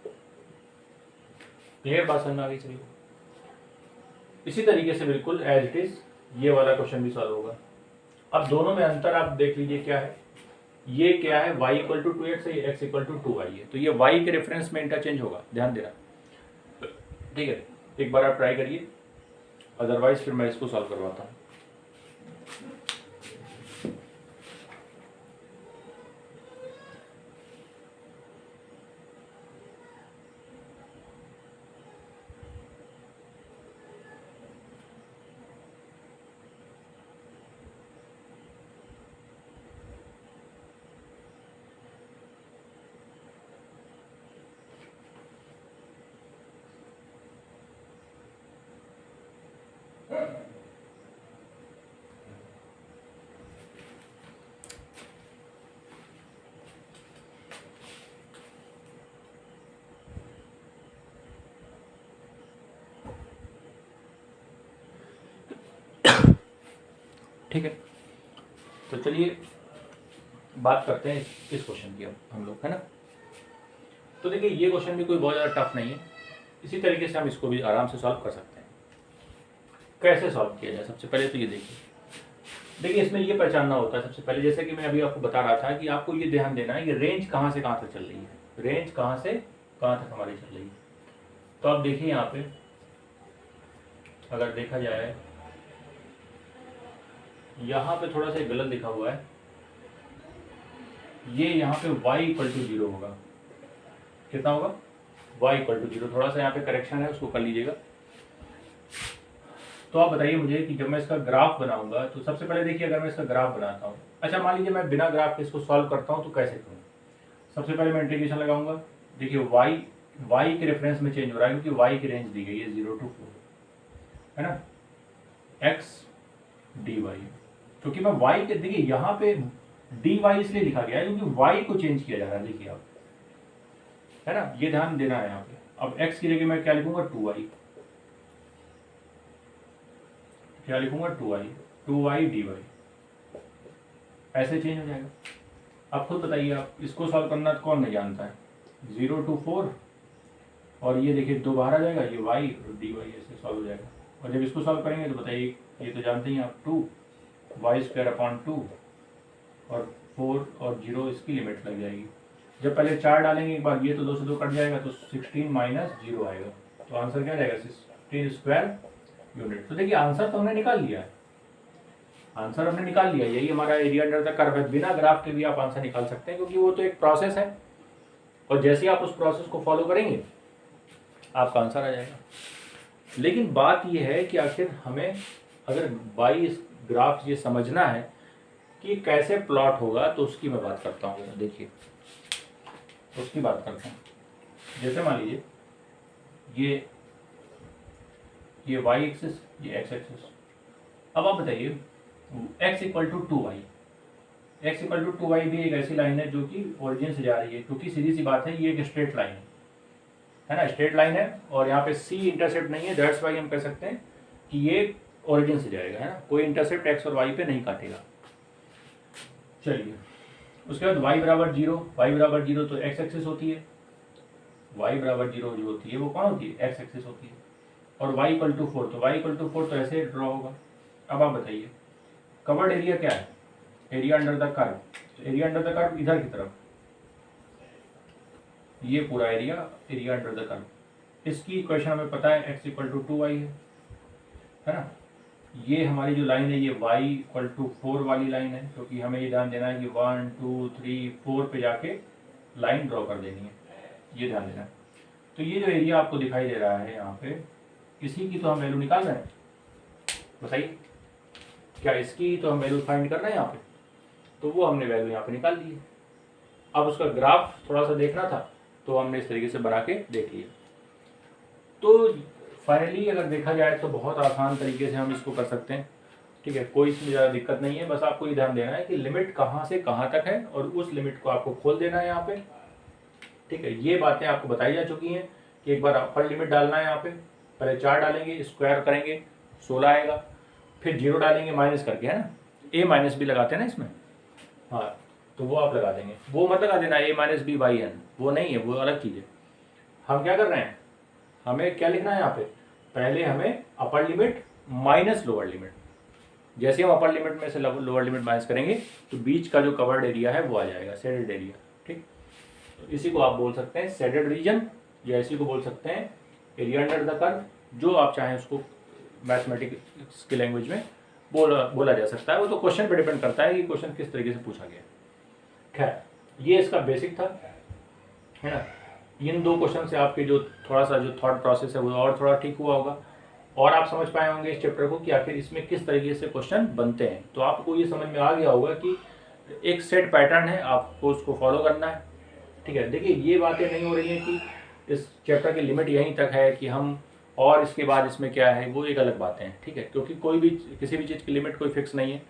क्लियर बात समझ में आ गई चलिए। इसी तरीके से बिल्कुल एज इट इज ये वाला क्वेश्चन भी सॉल्व होगा। अब दोनों में अंतर आप देख लीजिए क्या है। ये क्या है? y इक्वल टू 2x है, x इक्वल टू 2y है, तो ये y के रेफरेंस में इंटरचेंज होगा, ध्यान देना। ठीक है, एक बार आप ट्राई करिए, अदरवाइज फिर मैं इसको सॉल्व करवाता हूँ। ठीक है, तो चलिए बात करते हैं इस क्वेश्चन की अब हम लोग, है ना। तो देखिए ये क्वेश्चन भी कोई बहुत ज़्यादा टफ नहीं है, इसी तरीके से हम इसको भी आराम से सॉल्व कर सकते हैं। कैसे सॉल्व किया जाए? सबसे पहले तो ये देखिए इसमें ये पहचानना होता है सबसे पहले, जैसे कि मैं अभी आपको बता रहा था कि आपको ये ध्यान देना है कि रेंज कहाँ से कहाँ तक चल रही है, रेंज कहाँ से कहाँ तक हमारी चल रही है। तो आप देखिए यहाँ पे अगर देखा जाए, यहाँ पे थोड़ा सा गलत लिखा हुआ है, ये यहाँ पे y इक्वल टू 0 होगा, कितना होगा, y इक्वल टू 0। थोड़ा सा यहाँ पे करेक्शन है, उसको कर लीजिएगा। तो आप बताइए मुझे कि जब मैं इसका ग्राफ बनाऊंगा तो सबसे पहले देखिए, अगर मैं इसका ग्राफ बनाता हूँ, अच्छा मान लीजिए मैं बिना ग्राफ के इसको सॉल्व करता हूँ तो कैसे करूँ। सबसे पहले मैं इंटीग्रेशन लगाऊंगा। देखिए y के रेफरेंस में चेंज हो रहा है क्योंकि y की रेंज दी गई है 0 to 4, है ना, x dy। क्योंकि मैं y के, देखिए यहाँ पे dy इसलिए लिखा गया है क्योंकि y को चेंज किया जा रहा है, देखिए आप, है ना, ये ध्यान देना है यहाँ पे। अब x की जगह मैं क्या लिखूंगा, 2y, क्या लिखूंगा, 2y dy, ऐसे चेंज हो जाएगा। आप खुद बताइए, आप इसको सॉल्व करना कौन नहीं जानता है, 0 to 4, और ये देखिए 2 बाहर आ जाएगा, ये y और dy ऐसे सॉल्व हो जाएगा। और जब इसको सॉल्व करेंगे तो बताइए, ये तो जानते ही आप, 2y² और 4 और 0 इसकी लिमिट लग जाएगी। जब पहले 4 डालेंगे एक बार, ये तो 2 से 2 कट जाएगा तो 16 - 0 आएगा। तो आंसर क्या जाएगा, 16 स्क्वायर यूनिट। तो देखिए आंसर तो हमने निकाल लिया है, आंसर हमने निकाल लिया। यही हमारा एरिया अंडर द कर्व है। बिना ग्राफ के भी आप आंसर निकाल सकते हैं क्योंकि वो तो एक प्रोसेस है, और जैसे ही आप उस प्रोसेस को फॉलो करेंगे आपका आंसर आ जाएगा। लेकिन बात यह है कि आखिर हमें अगर बाई ग्राफ ये समझना है कि कैसे प्लॉट होगा, तो उसकी मैं बात करता हूँ। देखिए उसकी बात करता हूँ। जैसे मान लीजिए ये y एक्सिस, ये x एक्सिस। अब आप बताइए x equal to 2y, x equal to 2y भी एक ऐसी लाइन है जो कि ओरिजिन से जा रही है, क्योंकि सीधी सी बात है ये एक स्ट्रेट लाइन है ना, स्ट्रेट लाइन है, और यहाँ पे c इंटरसेप्ट नहीं है, दैट्स वाई हम कह सकते हैं कि ये ओरिजिन से जाएगा, है ना, कोई इंटरसेप्ट x और y पे नहीं काटेगा। चलिए उसके बाद y बराबर 0 तो x एक्सिस होती है, y बराबर 0 जो होती है वो कौन होती है, x एक्सिस होती है। और y इक्वल टू 4, तो y इक्वल टू 4 तो ऐसे ड्रॉ होगा। अब आप बताइए कवर्ड एरिया क्या है, एरिया अंडर द कर्व। तो एरिया अंडर द कर्व इधर की तरफ, ये पूरा एरिया अंडर द कर्व। इसकी इक्वेशन हमें पता है, x इक्वल टू 2y है ना। ये हमारी जो लाइन है ये y इक्वल टू 4 वाली लाइन है, क्योंकि हमें ये ध्यान देना है कि 1 2 3 4 पे जाके लाइन ड्रॉ कर देनी है, ये ध्यान देना है। तो ये जो एरिया आपको दिखाई दे रहा है यहाँ पे, इसी की तो हम वैल्यू निकाल रहे हैं। बताइए क्या इसकी तो हम वैल्यू फाइंड कर रहे हैं यहाँ पे, तो वो हमने वैल्यू यहाँ पे निकाल ली है। अब उसका ग्राफ थोड़ा सा देखना था तो हमने इस तरीके से बना के देख लिया। तो फाइनली अगर देखा जाए तो बहुत आसान तरीके से हम इसको कर सकते हैं, ठीक है, कोई इसमें ज़्यादा दिक्कत नहीं है। बस आपको ये ध्यान देना है कि लिमिट कहाँ से कहाँ तक है और उस लिमिट को आपको खोल देना है यहाँ पे, ठीक है। ये बातें आपको बताई जा चुकी हैं कि एक बार अपर लिमिट डालना है यहाँ पे, पहले 4 डालेंगे, स्क्वायर करेंगे 16 आएगा, फिर 0 डालेंगे माइनस करके, है ना, a माइनस बी लगाते हैं ना इसमें, हाँ, तो वो आप लगा देंगे। वो मत लगा देना a minus B by N, वो नहीं है, वो अलग चीज़ है। हम क्या कर रहे हैं, हमें क्या लिखना है यहाँ पे, पहले हमें upper limit minus lower limit. जैसे हम अपर लिमिट में से लोअर लिमिट माइनस करेंगे तो बीच का जो कवर्ड एरिया है वो आ जाएगा, शेडेड एरिया, ठीक। तो इसी को आप बोल सकते हैं शेडेड रीजन, या इसी को बोल सकते हैं एरिया अंडर द कर्व, जो आप चाहें उसको मैथमेटिक्स की लैंग्वेज में बोला जा सकता है। वो तो क्वेश्चन पे डिपेंड करता है कि क्वेश्चन किस तरीके से पूछा गया। खैर ये इसका बेसिक था, है ना। इन 2 क्वेश्चन से आपके जो थोड़ा सा जो थॉट प्रोसेस है वो और थोड़ा ठीक हुआ होगा, और आप समझ पाए होंगे इस चैप्टर को कि आखिर इसमें किस तरीके से क्वेश्चन बनते हैं। तो आपको ये समझ में आ गया होगा कि एक सेट पैटर्न है, आपको उसको फॉलो करना है, ठीक है। देखिए ये बातें नहीं हो रही हैं कि इस चैप्टर की लिमिट यहीं तक है कि हम, और इसके बाद इसमें क्या है, वो एक अलग बातें हैं, ठीक है। क्योंकि कोई भी किसी भी चीज़ की लिमिट कोई फिक्स नहीं है,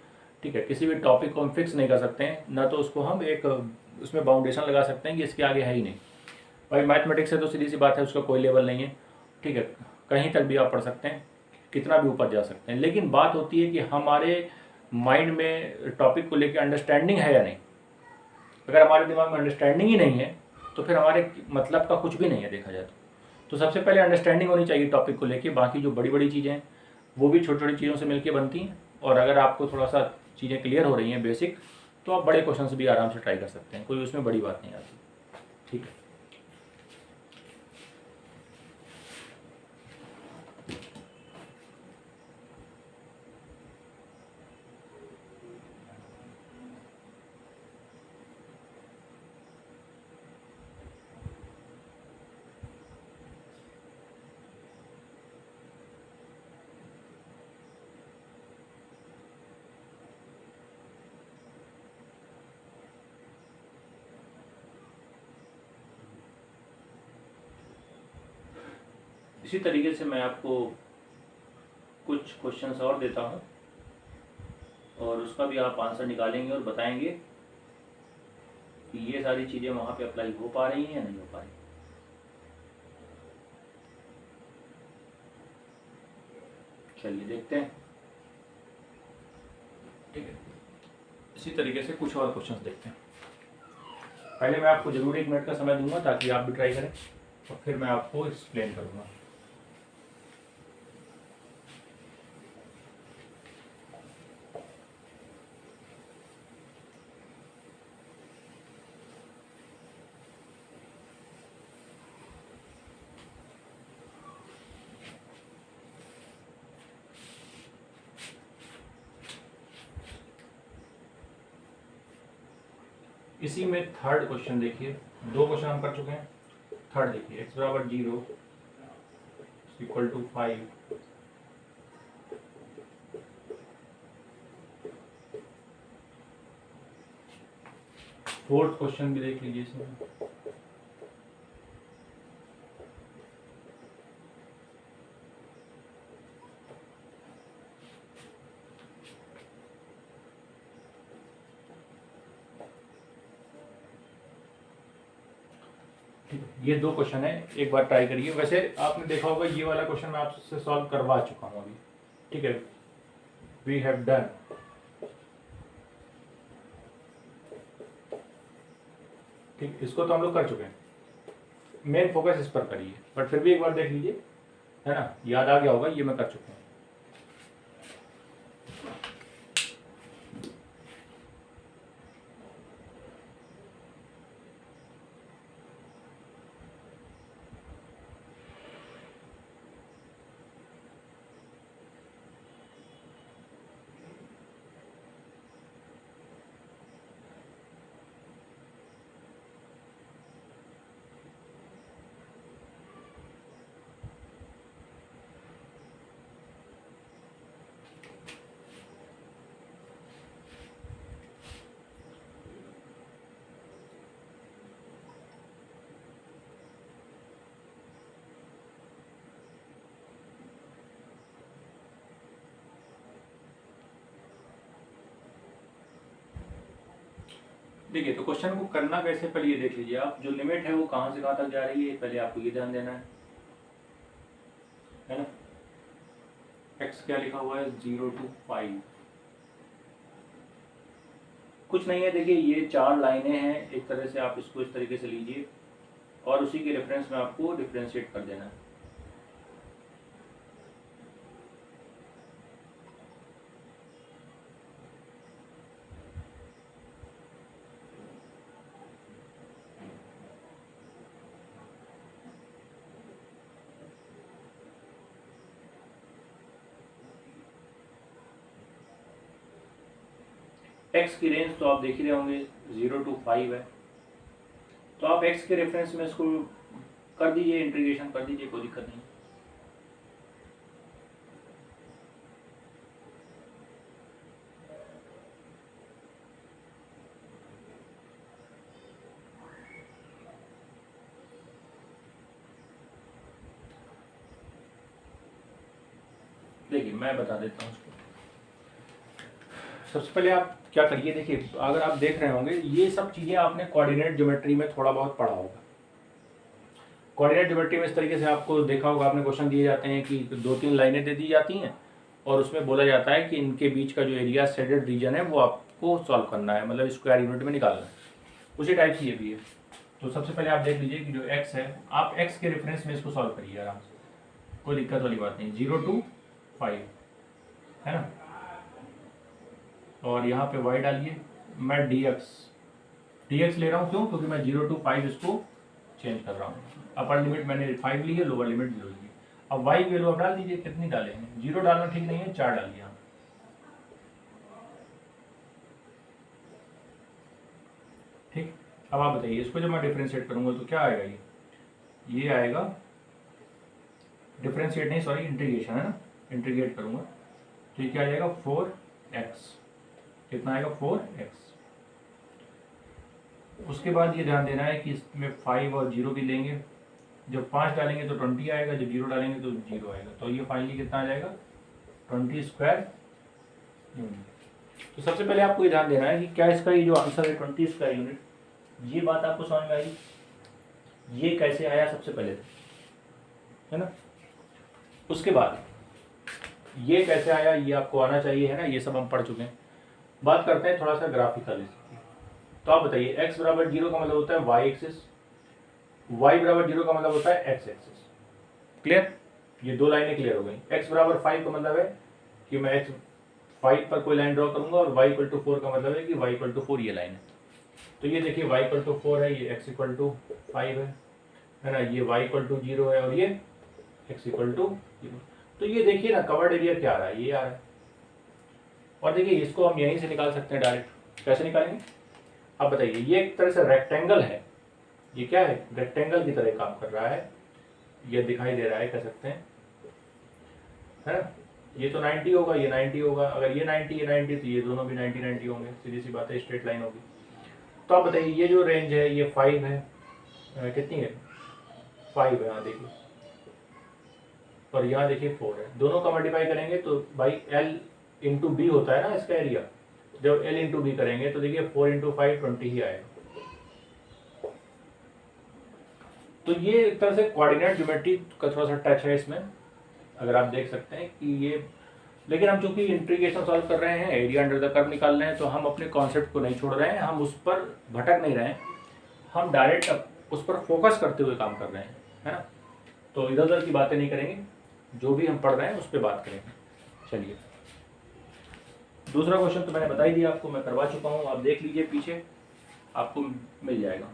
ठीक है। किसी भी टॉपिक को हम फिक्स नहीं कर सकते हैं, ना तो उसको हम एक उसमें बाउंडेशन लगा सकते हैं कि इसके आगे है ही नहीं। भाई मैथमेटिक्स है तो सीधी सी बात है, उसका कोई लेवल नहीं है, ठीक है, कहीं तक भी आप पढ़ सकते हैं, कितना भी ऊपर जा सकते हैं। लेकिन बात होती है कि हमारे माइंड में टॉपिक को लेकर अंडरस्टैंडिंग है या नहीं। अगर हमारे दिमाग में अंडरस्टैंडिंग ही नहीं है तो फिर हमारे मतलब का कुछ भी नहीं है, देखा जाए तो सबसे पहले अंडरस्टैंडिंग होनी चाहिए टॉपिक को लेके। बाकी जो बड़ी बड़ी चीज़ें हैं वो भी छोटी छोटी चीज़ों से मिलके बनती हैं, और अगर आपको थोड़ा सा चीज़ें क्लियर हो रही हैं बेसिक, तो आप बड़े क्वेश्चन से भी आराम से ट्राई कर सकते हैं, कोई उसमें बड़ी बात नहीं आती, ठीक है। इसी तरीके से मैं आपको कुछ क्वेश्चंस और देता हूँ और उसका भी आप आंसर निकालेंगे और बताएंगे कि ये सारी चीज़ें वहाँ पे अप्लाई हो पा रही हैं या नहीं हो पा रही। चलिए देखते हैं। ठीक है, इसी तरीके से कुछ और क्वेश्चंस देखते हैं। पहले मैं आपको जरूर 1 मिनट का समय दूंगा ताकि आप भी ट्राई करें और फिर मैं आपको एक्सप्लेन करूंगा। इसी में थर्ड क्वेश्चन देखिए, 2 क्वेश्चन हम कर चुके हैं। थर्ड देखिए, x बराबर 0 इक्वल टू 5, फोर्थ क्वेश्चन भी देख लीजिए इसमें। ये 2 क्वेश्चन है, एक बार ट्राई करिए। वैसे आपने देखा होगा ये वाला क्वेश्चन मैं आपसे सॉल्व करवा चुका हूँ अभी। ठीक है, वी हैव डन। ठीक, इसको तो हम लोग कर चुके हैं। मेन फोकस इस पर करिए, बट फिर भी एक बार देख लीजिए, है ना, याद आ गया होगा ये मैं कर चुका हूँ। देखिए, तो क्वेश्चन को करना कैसे पहले ये देख लीजिए आप। जो लिमिट है वो कहाँ से कहाँ तक जा रही है, पहले आपको ये ध्यान देना है ना। x क्या लिखा हुआ है, 0 to 5। कुछ नहीं है, देखिए ये 4 लाइनें हैं, एक तरह से आप इसको इस तरीके से लीजिए और उसी के रेफरेंस में आपको डिफ्रेंशिएट कर देना है। x की रेंज तो आप देख ही रहे होंगे, 0 to 5 है। तो आप x के रेफरेंस में इसको कर दीजिए, इंटीग्रेशन कर दीजिए, कोई दिक्कत नहीं। देखिए मैं बता देता हूँ उसको। सबसे पहले आप क्या करिए, देखिए अगर आप देख रहे होंगे ये सब चीज़ें आपने कोऑर्डिनेट ज्योमेट्री में थोड़ा बहुत पढ़ा होगा। कोऑर्डिनेट ज्योमेट्री में इस तरीके से आपको देखा होगा, आपने क्वेश्चन दिए जाते हैं कि 2-3 लाइनें दे दी जाती हैं और उसमें बोला जाता है कि इनके बीच का जो एरिया शेडेड रीजन है वो आपको सॉल्व करना है, मतलब स्क्वायर यूनिट में निकालना है। उसी टाइप से ये भी है। तो सबसे पहले आप देख लीजिए कि जो x है, आप x के रेफरेंस में इसको सॉल्व करिए आराम से, कोई दिक्कत वाली बात नहीं। 0 to 5 है ना, और यहाँ पे y डालिए। मैं dx ले रहा हूँ, क्यों? क्योंकि मैं 0 to 5 इसको चेंज कर रहा हूँ। अपर लिमिट मैंने 5 ली है, लोअर लिमिट 0 ली है। अब y की वैल्यू आप डाल दीजिए, कितनी डालेंगे? 0 डालना ठीक नहीं है, 4 डालिए आप। ठीक, अब आप बताइए इसको जब मैं डिफ्रेंशिएट करूंगा तो क्या आएगा, ये आएगा, डिफ्रेंशिएट नहीं सॉरी इंटीग्रेशन है ना, इंटीग्रेट करूंगा तो ये क्या आ जाएगा, 4x। कितना आएगा, 4x। उसके बाद ये ध्यान देना है कि इसमें 5 और 0 भी लेंगे जब 5 डालेंगे तो 20 आएगा, जब 0 डालेंगे तो 0 आएगा। तो ये फाइनली कितना आ जाएगा 20 स्क्वायर यूनिट। तो सबसे पहले आपको ये ध्यान देना है कि क्या इसका ये जो आंसर है 20 स्क्वायर यूनिट, ये बात आपको समझ में आई, ये कैसे आया सबसे पहले, है ना। उसके बाद ये कैसे आया ये आपको आना चाहिए, है ना, ये सब हम पढ़ चुके हैं। बात करते हैं थोड़ा सा ग्राफिकल। तो आप बताइए x बराबर 0 का मतलब होता है y एक्सिस, y बराबर 0 का मतलब होता है x एक्सिस। क्लियर, ये दो लाइनें क्लियर हो गई। x बराबर 5 का मतलब है कि मैं x 5 पर कोई लाइन ड्रॉ करूंगा, और y इक्वल टू 4 का मतलब है कि y इक्वल टू 4 ये लाइन है। तो ये देखिए y इक्वल टू 4 है, ये x इक्वल टू 5 है ना, ये y इक्वल टू 0 है, और ये x इक्वल टू 0। तो ये देखिए ना कवर्ड एरिया क्या आ रहा है, ये आ रहा है। और देखिए इसको हम यहीं से निकाल सकते हैं डायरेक्ट। कैसे निकालेंगे अब बताइए। ये एक तरह से रेक्टेंगल है, ये क्या है, रेक्टेंगल की तरह काम कर रहा है, ये दिखाई दे रहा है, कह सकते हैं, है ना। ये तो 90 होगा, ये 90 होगा, अगर ये 90 ये 90 तो ये दोनों भी 90 90 होंगे, सीधी सी बात है, स्ट्रेट लाइन होगी। तो आप बताइए ये जो रेंज है ये 5 है, कितनी है 5 है, यहाँ देखिए, और यहाँ देखिए 4 है। दोनों का मल्टीप्लाई करेंगे तो भाई L इंटू बी होता है ना इसका एरिया, जब L इंटू बी करेंगे तो देखिए 4 इंटू 5 20 ही आएगा। तो ये एक तरह से कोऑर्डिनेट ज्योमेट्री का थोड़ा सा टच है इसमें, अगर आप देख सकते हैं कि ये, लेकिन हम चूंकि इंटीग्रेशन सॉल्व कर रहे हैं, एरिया अंडर द कर्व निकाल रहे हैं, तो हम अपने कॉन्सेप्ट को नहीं छोड़ रहे हैं, हम उस पर भटक नहीं रहे हैं, हम डायरेक्ट उस पर फोकस करते हुए काम कर रहे हैं, है ना। तो इधर उधर की बातें नहीं करेंगे, जो भी हम पढ़ रहे हैं उस पर बात करेंगे। चलिए दूसरा क्वेश्चन तो मैंने बता ही दिया आपको, मैं करवा चुका हूँ, आप देख लीजिए पीछे आपको मिल जाएगा।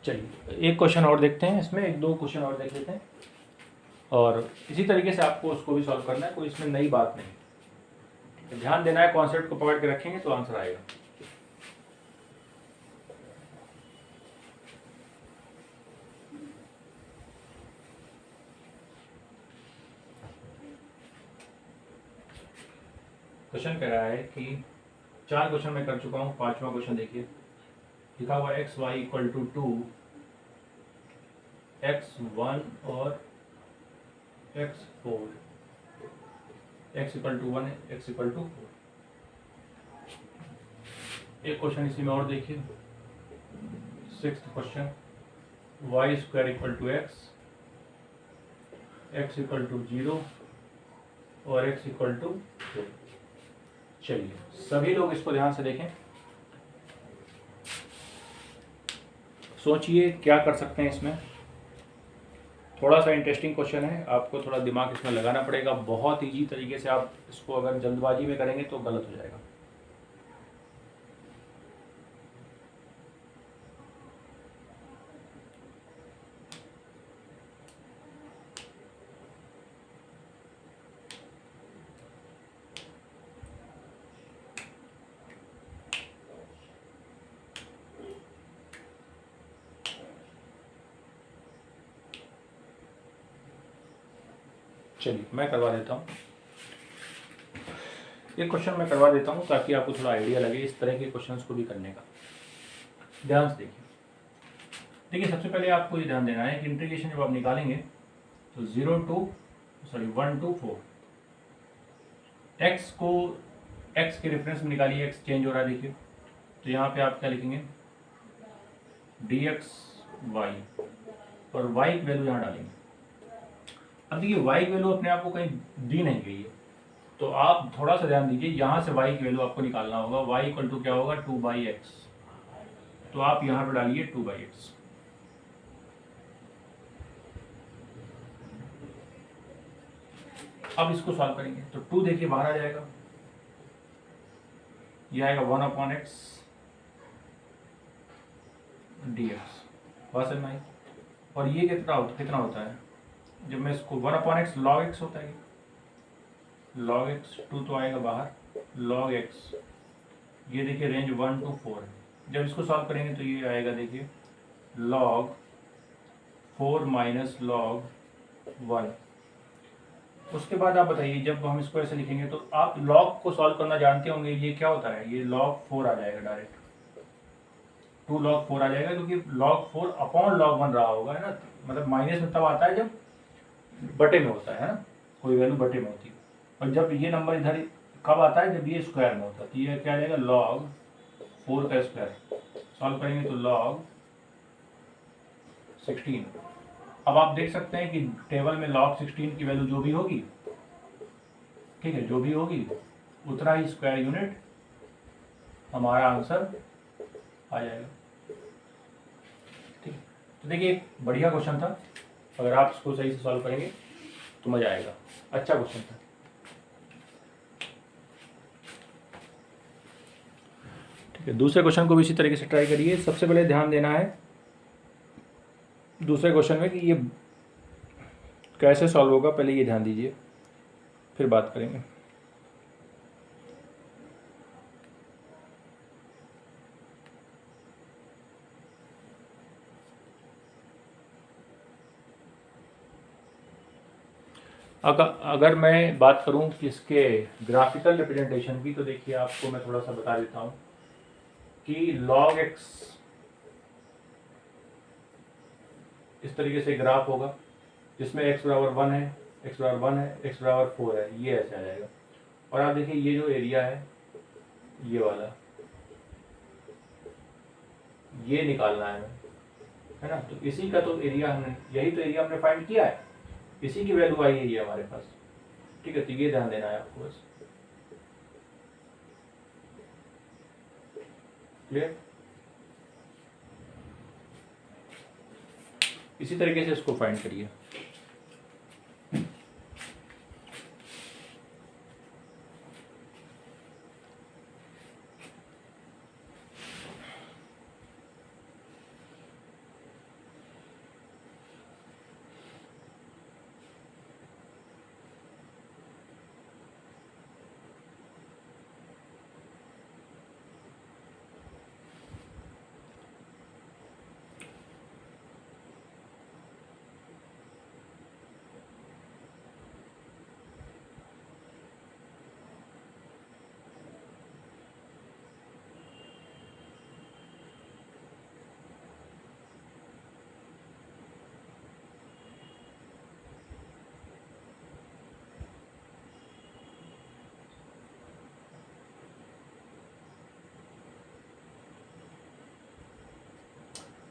चलिए एक क्वेश्चन और देखते हैं, इसमें एक दो क्वेश्चन और देख लेते हैं, और इसी तरीके से आपको उसको भी सॉल्व करना है, कोई इसमें नई बात नहीं, तो ध्यान देना है, कॉन्सेप्ट को पकड़ के रखेंगे तो आंसर आएगा। क्वेश्चन कह रहा है कि 4 क्वेश्चन मैं कर चुका हूँ, 5वां क्वेश्चन देखिए, लिखा हुआ x Y equal to 2, x1 और x4, x equal to 1 x equal to 4। एक क्वेश्चन इसी में और देखिए, 6th question, y square equal to x equal to 0 और x इक्वल टू 4। चलिए सभी लोग इसको ध्यान से देखें, सोचिए क्या कर सकते हैं इसमें। थोड़ा सा इंटरेस्टिंग क्वेश्चन है, आपको थोड़ा दिमाग इसमें लगाना पड़ेगा, बहुत ईजी तरीके से आप इसको अगर जल्दबाजी में करेंगे तो गलत हो जाएगा। चलिए मैं करवा देता हूँ, ये क्वेश्चन मैं करवा देता हूँ ताकि आपको थोड़ा आइडिया लगे इस तरह के क्वेश्चंस को भी करने का। ध्यान से देखिए, देखिए सबसे पहले आपको ये ध्यान देना है कि इंटीग्रेशन जब आप निकालेंगे तो 1 to 4, x को x के रेफरेंस में निकालिए, x चेंज हो रहा है देखिए, तो यहाँ पे आप क्या लिखेंगे dx y, और y की वैल्यू यहाँ डालेंगे। अब देखिए y की वैल्यू अपने आप को कहीं दी नहीं गई है, तो आप थोड़ा सा ध्यान दीजिए, यहाँ से y की वैल्यू आपको निकालना होगा। y इक्वल टू क्या होगा 2/x, तो आप यहाँ पे डालिए 2/x। अब इसको सॉल्व करेंगे तो 2 देखिए बाहर आ जाएगा, ये आएगा 1/x dx, बस है नहीं। और ये कितना होता है जब मैं इसको 1/x log x होता है, log x 2 तो आएगा बाहर, log x ये देखिए रेंज 1 to 4 है। जब इसको सॉल्व करेंगे तो ये आएगा देखिए log 4 माइनस log 1। उसके बाद आप बताइए जब हम इसको ऐसे लिखेंगे तो आप log को सॉल्व करना जानते होंगे, ये क्या होता है, ये log 4 आ जाएगा डायरेक्ट, 2 log 4 आ जाएगा क्योंकि log 4 अपॉन log 1 रहा होगा, है ना। मतलब माइनस में तब आता है जब बटे में होता है ना, कोई वैल्यू बटे में होती है। और जब ये नंबर इधर कब आता है, जब ये स्क्वायर में होता है। तो ये क्या आ जाएगा log 4 का स्क्वायर, सॉल्व करेंगे तो log 16। अब आप देख सकते हैं कि टेबल में log 16 की वैल्यू जो भी होगी, ठीक है, जो भी होगी उतना ही स्क्वायर यूनिट हमारा आंसर आ जाएगा। ठीक, तो देखिए बढ़िया क्वेश्चन था, अगर आप इसको सही से सॉल्व करेंगे तो मजा आएगा, अच्छा क्वेश्चन था। ठीक है, दूसरे क्वेश्चन को भी इसी तरीके से ट्राई करिए। सबसे पहले ध्यान देना है दूसरे क्वेश्चन में कि ये कैसे सॉल्व होगा, पहले ये ध्यान दीजिए, फिर बात करेंगे। अगर मैं बात करूं कि इसके ग्राफिकल रिप्रेजेंटेशन की, तो देखिए आपको मैं थोड़ा सा बता देता हूं कि log x इस तरीके से ग्राफ होगा जिसमें x बराबर 1 है, x बराबर 1 है, x बराबर 4 है, ये ऐसे आ जाएगा। और आप देखिए ये जो एरिया है ये वाला, ये निकालना है हमें, है ना। तो इसी का तो एरिया हमने, यही तो एरिया हमने फाइंड किया है, इसी की वैल्यू आई है ये हमारे पास। ठीक है, तो ये ध्यान देना है आपको बस। क्लियर? इसी तरीके से इसको फाइंड करिए।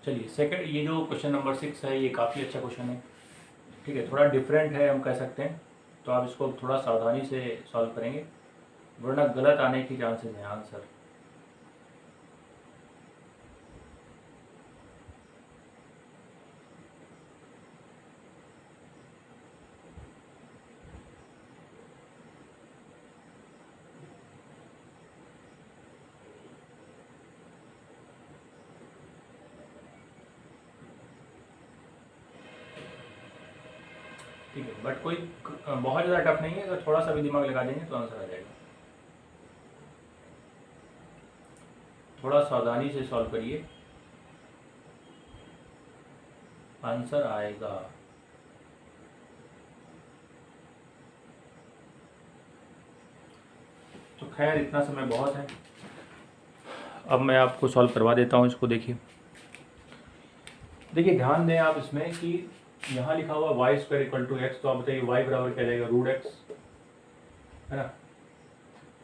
चलिए सेकंड, ये जो क्वेश्चन नंबर 6 है ये काफ़ी अच्छा क्वेश्चन है। ठीक है, थोड़ा डिफरेंट है हम कह सकते हैं, तो आप इसको थोड़ा सावधानी से सॉल्व करेंगे वरना गलत आने की चांसेस हैं आंसर। ठीक है, बट कोई बहुत ज़्यादा टफ नहीं है, अगर थोड़ा सा भी दिमाग लगा देंगे तो आंसर आ जाएगा। थोड़ा सावधानी से सॉल्व करिए, आंसर आएगा। तो खैर इतना समय बहुत है, अब मैं आपको सॉल्व करवा देता हूँ इसको। देखिए ध्यान दें आप इसमें कि यहाँ लिखा हुआ Y square equal to X, तो आप बताइए वाई बराबर क्या जाएगा, रूट एक्स, है ना।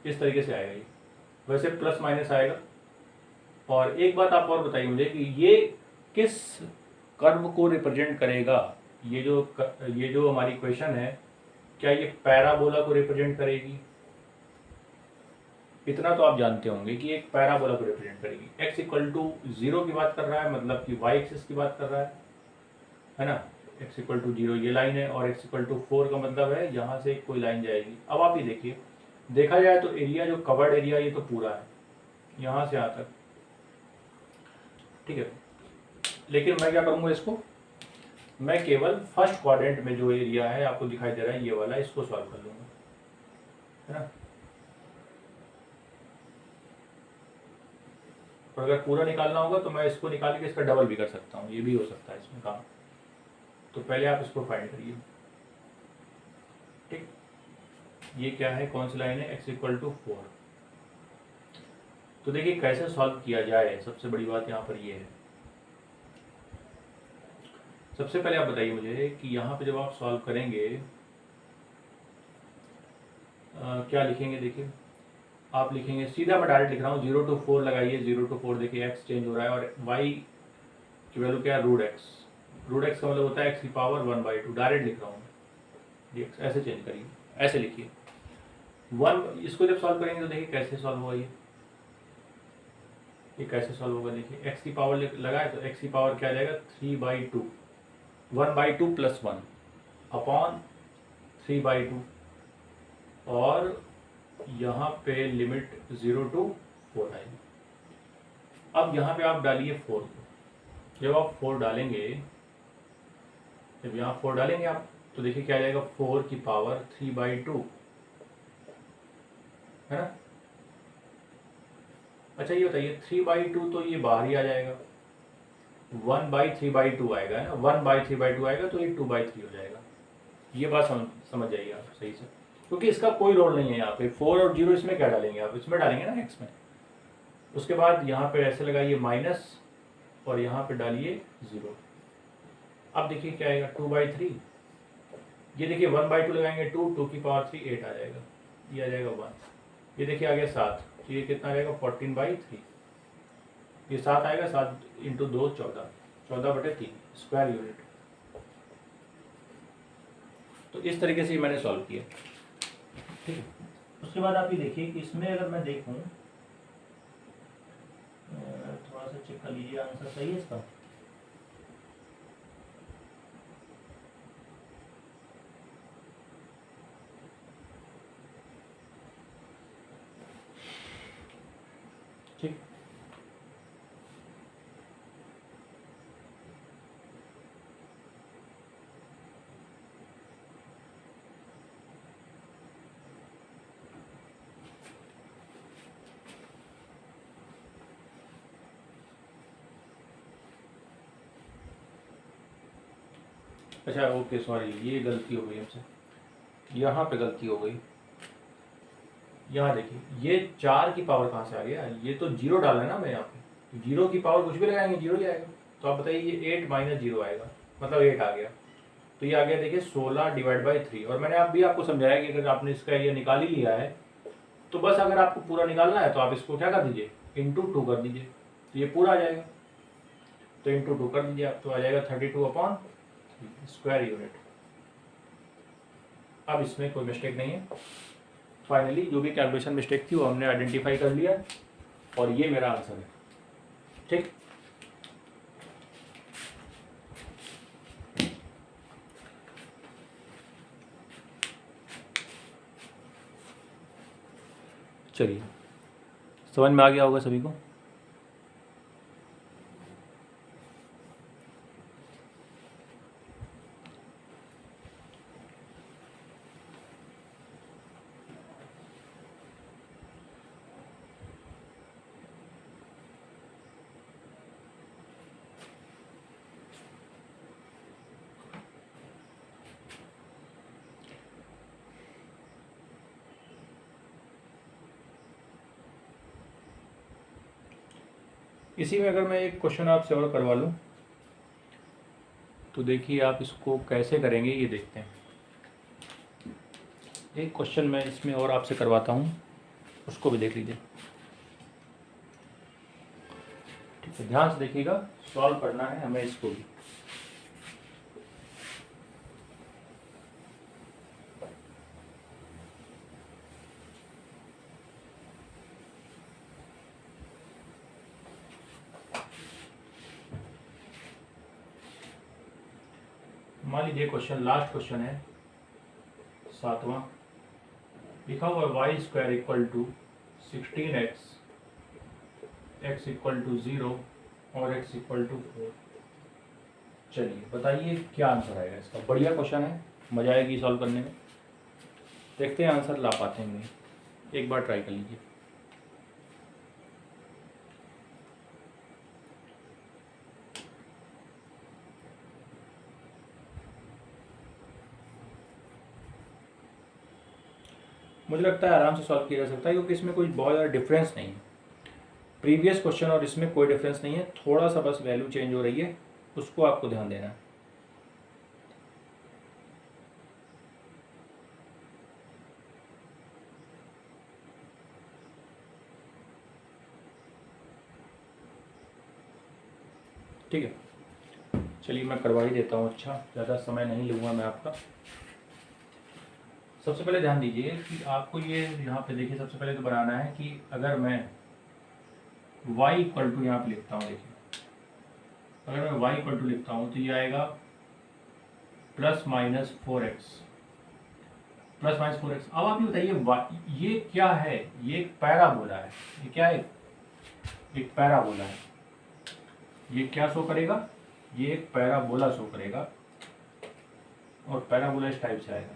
इस तरीके से आएगा ये, वैसे प्लस माइनस आएगा। और एक बात आप और बताइए मुझे कि ये किस कर्व को रिप्रेजेंट करेगा, ये जो हमारी क्वेश्चन है, क्या ये पैराबोला को रिप्रेजेंट करेगी? इतना तो आप जानते होंगे कि एक पैराबोला को रिप्रेजेंट करेगी। x इक्वल टू 0 की बात कर रहा है, मतलब कि y एक्सिस की बात कर रहा है ना। x इक्वल टू 0 ये लाइन है, और x इक्वल टू 4 का मतलब है यहाँ से कोई लाइन जाएगी। अब आप ये देखिए, देखा जाए तो एरिया जो कवर्ड एरिया ये तो पूरा है यहाँ से यहाँ तक, ठीक है। लेकिन मैं क्या करूँगा, इसको मैं केवल फर्स्ट क्वाड्रेंट में जो एरिया है आपको दिखाई दे रहा है ये वाला, इसको सॉल्व कर लूँगा, है ना। और अगर पूरा निकालना होगा तो मैं इसको निकाल के इसका डबल भी कर सकता हूँ, ये भी हो सकता है इसमें काम। तो पहले आप इसको फाइंड करिए, ठीक। ये क्या है, कौन सी लाइन है, x इक्वल टू 4। तो देखिए कैसे सॉल्व किया जाए, सबसे बड़ी बात यहाँ पर ये है। सबसे पहले आप बताइए मुझे कि यहाँ पे जब आप सॉल्व करेंगे क्या लिखेंगे। देखिए आप लिखेंगे, सीधा मैं डायरेक्ट लिख रहा हूँ, 0 to 4 लगाइए, 0 to 4 देखिए x चेंज हो रहा है, और y की वैल्यू क्या है, रूट एक्स का मतलब होता है x की पावर 1/2, डायरेक्ट लिख रहा हूँ dx, ऐसे चेंज करिए, ऐसे लिखिए 1। इसको जब सॉल्व करेंगे तो देखिए कैसे सॉल्व होगा, ये कैसे सॉल्व होगा। देखिए x की पावर लगाए तो x की पावर क्या आ जाएगा, 3/2, 1/2 + 1 अपॉन 3/2, और यहाँ पे लिमिट 0 to 4 आएगी। अब यहाँ पे आप डालिए 4 को, जब आप 4 डालेंगे, जब यहाँ 4 डालेंगे आप, तो देखिए क्या आ जाएगा, 4 की पावर 3/2, है ना। अच्छा ये बताइए 3/2 तो ये बाहर ही आ जाएगा, 1/3/2 आएगा, है ना, 1/3/2 आएगा तो ये 2/3 हो जाएगा। ये बात समझ जाइए आप सही से, क्योंकि इसका कोई रोल नहीं है यहाँ पे। 4 और 0 इसमें क्या डालेंगे आप, इसमें डालेंगे ना x में। उसके बाद यहाँ पे ऐसे लगाइए माइनस, और यहाँ पे डालिए 0। अब देखिए क्या आएगा, 2/3। ये देखिए 1/2 लगाएंगे 2 की पावर 3 8 आ जाएगा, ये आ जाएगा 1। ये देखिए आ गया 7, तो ये कितना आ जाएगा, 14/3। ये 7 आएगा, 7 × 2 14, 14/3 स्क्वायर यूनिट। तो इस तरीके से मैंने सॉल्व किया, ठीक है। उसके बाद आप ये देखिए कि इसमें अगर मैं देखूं, थोड़ा सा चेक कर लीजिए आंसर सही है इसका। ठीक, अच्छा ओके सॉरी, ये गलती हो गई हमसे, यहाँ पे गलती हो गई। यहाँ देखिए ये 4 की पावर कहाँ से आ गया, ये तो 0 डाला है ना मैं यहाँ पे, 0 की पावर कुछ भी लगाएंगे 0 ही आएगा। तो आप बताइए ये 8 - 0 आएगा, मतलब 8 आ गया। तो ये आ गया देखिए 16/3। और मैंने आप भी आपको समझाया कि अगर आपने इसका ये निकाल ही लिया है तो बस अगर आपको पूरा निकालना है तो आप इसको क्या कर दीजिए, × 2 कर दीजिए, तो ये पूरा आ जाएगा। तो × 2 कर दीजिए आप, तो आ जाएगा 32/3 स्क्वायर यूनिट। अब इसमें कोई मिस्टेक नहीं है। फाइनली जो भी कैलकुलेशन मिस्टेक थी वो हमने आइडेंटिफाई कर लिया, और ये मेरा आंसर है, ठीक। चलिए समझ में आ गया होगा सभी को। इसी में अगर मैं एक क्वेश्चन आपसे और करवा लूँ तो देखिए आप इसको कैसे करेंगे ये देखते हैं। एक क्वेश्चन मैं इसमें और आपसे करवाता हूँ, उसको भी देख लीजिए, ठीक है। ध्यान से देखिएगा, सॉल्व करना है हमें इसको भी। मान लीजिए क्वेश्चन, लास्ट क्वेश्चन है 7वां, लिखा हुआ है Y square equal to 16x, x equal to 0 और x इक्वल टू 4। चलिए बताइए क्या आंसर आएगा इसका। बढ़िया क्वेश्चन है, मजा आएगी सॉल्व करने में। देखते हैं आंसर ला पाते हैं नहीं, एक बार ट्राई कर लीजिए। मुझे लगता है आराम से सॉल्व किया जा सकता है, क्योंकि इसमें कोई बहुत ज़्यादा डिफरेंस नहीं है। प्रीवियस क्वेश्चन और इसमें कोई डिफरेंस नहीं है, थोड़ा सा बस वैल्यू चेंज हो रही है, उसको आपको ध्यान देना है। ठीक है, चलिए मैं करवा ही देता हूँ। अच्छा, ज़्यादा समय नहीं लूँगा मैं आपका। सबसे पहले ध्यान दीजिए कि आपको ये यहाँ पे देखिए, सबसे पहले तो बनाना है कि अगर मैं y इक्वल टू यहाँ पे लिखता हूँ, देखिए अगर मैं y इक्वल टू लिखता हूँ तो ये आएगा plus minus 4x, plus minus 4x। अब आप ये बताइए ये क्या है? ये एक पैराबोला है। ये क्या है? एक पैराबोला है। ये क्या शो करेगा? ये एक पैराबोला शो करेगा, और पैराबोला इस टाइप से आएगा।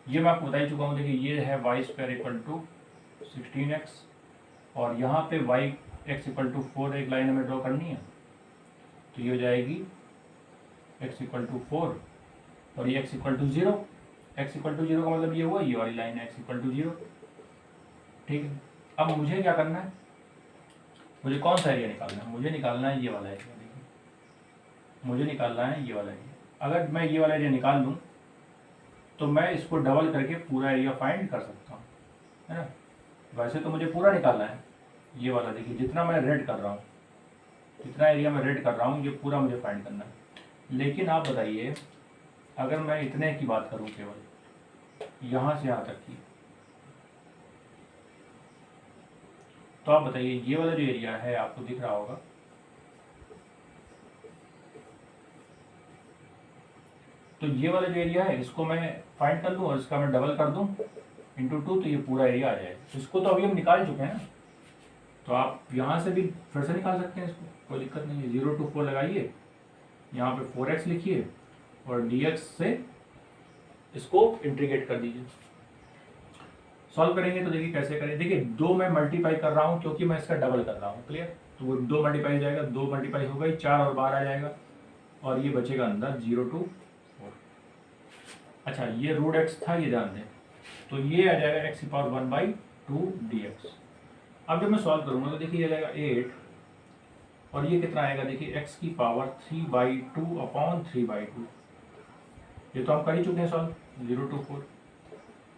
ये मैं आपको बता ही चुका हूँ। देखिए ये है Y square equal to 16x, और यहाँ पे वाई एक्स इक्वल टू 4 एक लाइन हमें ड्रॉ करनी है, तो ये हो जाएगी x इक्वल टू 4 और ये x equal to 0। x equal to 0 का मतलब ये हुआ, ये वाली लाइन है x इक्वल टू 0। ठीक है, अब मुझे क्या करना है? मुझे कौन सा एरिया निकालना है? मुझे निकालना है ये वाला एरिया। देखिए मुझे निकालना है ये वाला एरिया। अगर मैं ये वाला एरिया निकाल लूँ तो मैं इसको डबल करके पूरा एरिया फाइंड कर सकता हूँ, है ना। वैसे तो मुझे पूरा निकालना है ये वाला। देखिए जितना मैं रेड कर रहा हूँ, जितना एरिया मैं रेड कर रहा हूँ, ये पूरा मुझे फाइंड करना है। लेकिन आप बताइए अगर मैं इतने की बात करूँ, केवल यहाँ से यहाँ तक की, तो आप बताइए ये वाला जो एरिया है आपको दिख रहा होगा, तो ये वाला जो एरिया है इसको मैं फाइंड कर लूँ और इसका मैं डबल कर दूँ इंटू 2, तो ये पूरा एरिया आ जाएगा। इसको तो अभी हम निकाल चुके हैं ना, तो आप यहाँ से भी फिर से निकाल सकते हैं इसको, कोई दिक्कत नहीं है। 0 to 4 लगाइए, यहाँ पे 4x लिखिए और dx से इसको इंटीग्रेट कर दीजिए। सॉल्व करेंगे तो देखिए कैसे करें। देखिए 2 मैं मल्टीप्लाई कर रहा हूँ क्योंकि मैं इसका डबल कर रहा हूँ, क्लियर। तो वो 2 मल्टीप्लाई हो जाएगा, 2 मल्टीप्लाई हो गई, 4 और बाहर आ जाएगा, और ये बचेगा अंदर 0 to 4। अच्छा ये रूट x था, ये ध्यान दें, तो ये आ जाएगा x की पावर 1/2 dx। अब जब मैं सॉल्व करूँगा तो देखिए ये आ जाएगा 8, और ये कितना आएगा? देखिए x की पावर 3/2 अपॉन 3/2। ये तो हम कर ही चुके हैं सॉल्व, 0 to 4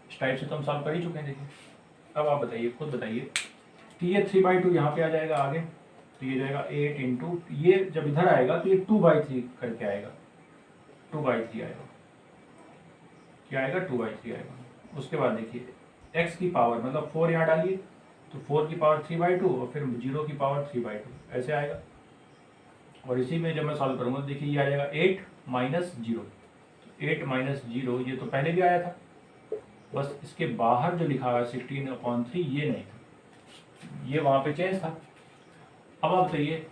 इस टाइप से तो हम सॉल्व कर ही चुके हैं। देखिए अब आप बताइए, खुद बताइए, तो ये 3/2 यहाँ पे आ जाएगा आगे, तो ये जाएगा 8 इंटू, ये जब इधर आएगा तो ये 2/3 करके आएगा, 2/3 आएगा। क्या आएगा? 2/3 आएगा। उसके बाद देखिए x की पावर मतलब 4 यहाँ डालिए, तो 4 की पावर 3/2 और फिर 0 की पावर 3/2 ऐसे आएगा। और इसी में जब मैं सॉल्व करूँगा तो देखिए ये आ जाएगा 8 माइनस 0, 8 माइनस 0 ये तो पहले भी आया था, बस इसके बाहर जो लिखा है 16/3 ये नहीं था, ये वहाँ पे चेंज था। अब आप बताइए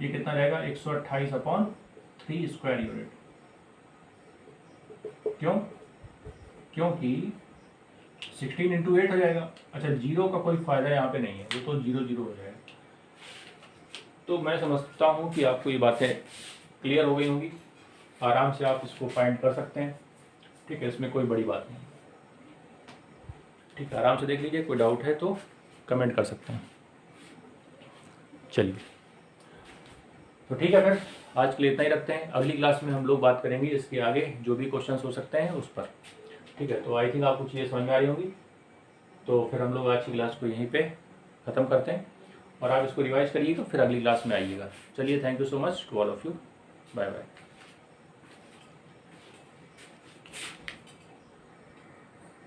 ये कितना रहेगा? 128/3 स्क्वायर यूनिट। क्यों? क्योंकि 16 इंटू 8 हो जाएगा। अच्छा 0 का कोई फायदा यहाँ पे नहीं है, वो तो 0 0 हो जाएगा। तो मैं समझता हूँ कि आपको ये बातें क्लियर हो गई होंगी, आराम से आप इसको फाइंड कर सकते हैं। ठीक है, इसमें कोई बड़ी बात नहीं। ठीक है, आराम से देख लीजिए, कोई डाउट है तो कमेंट कर सकते हैं। चलिए तो ठीक है, फिर आज के लिए इतना ही रखते हैं। अगली क्लास में हम लोग बात करेंगे इसके आगे जो भी क्वेश्चंस हो सकते हैं उस पर। ठीक है, तो आई थिंक आपको चीज़ें समझ में आ रही होंगी। तो फिर हम लोग आज की क्लास को यहीं पे ख़त्म करते हैं, और आप इसको रिवाइज करिए तो फिर अगली क्लास में आइएगा। चलिए, thank you so much to all of you, bye bye.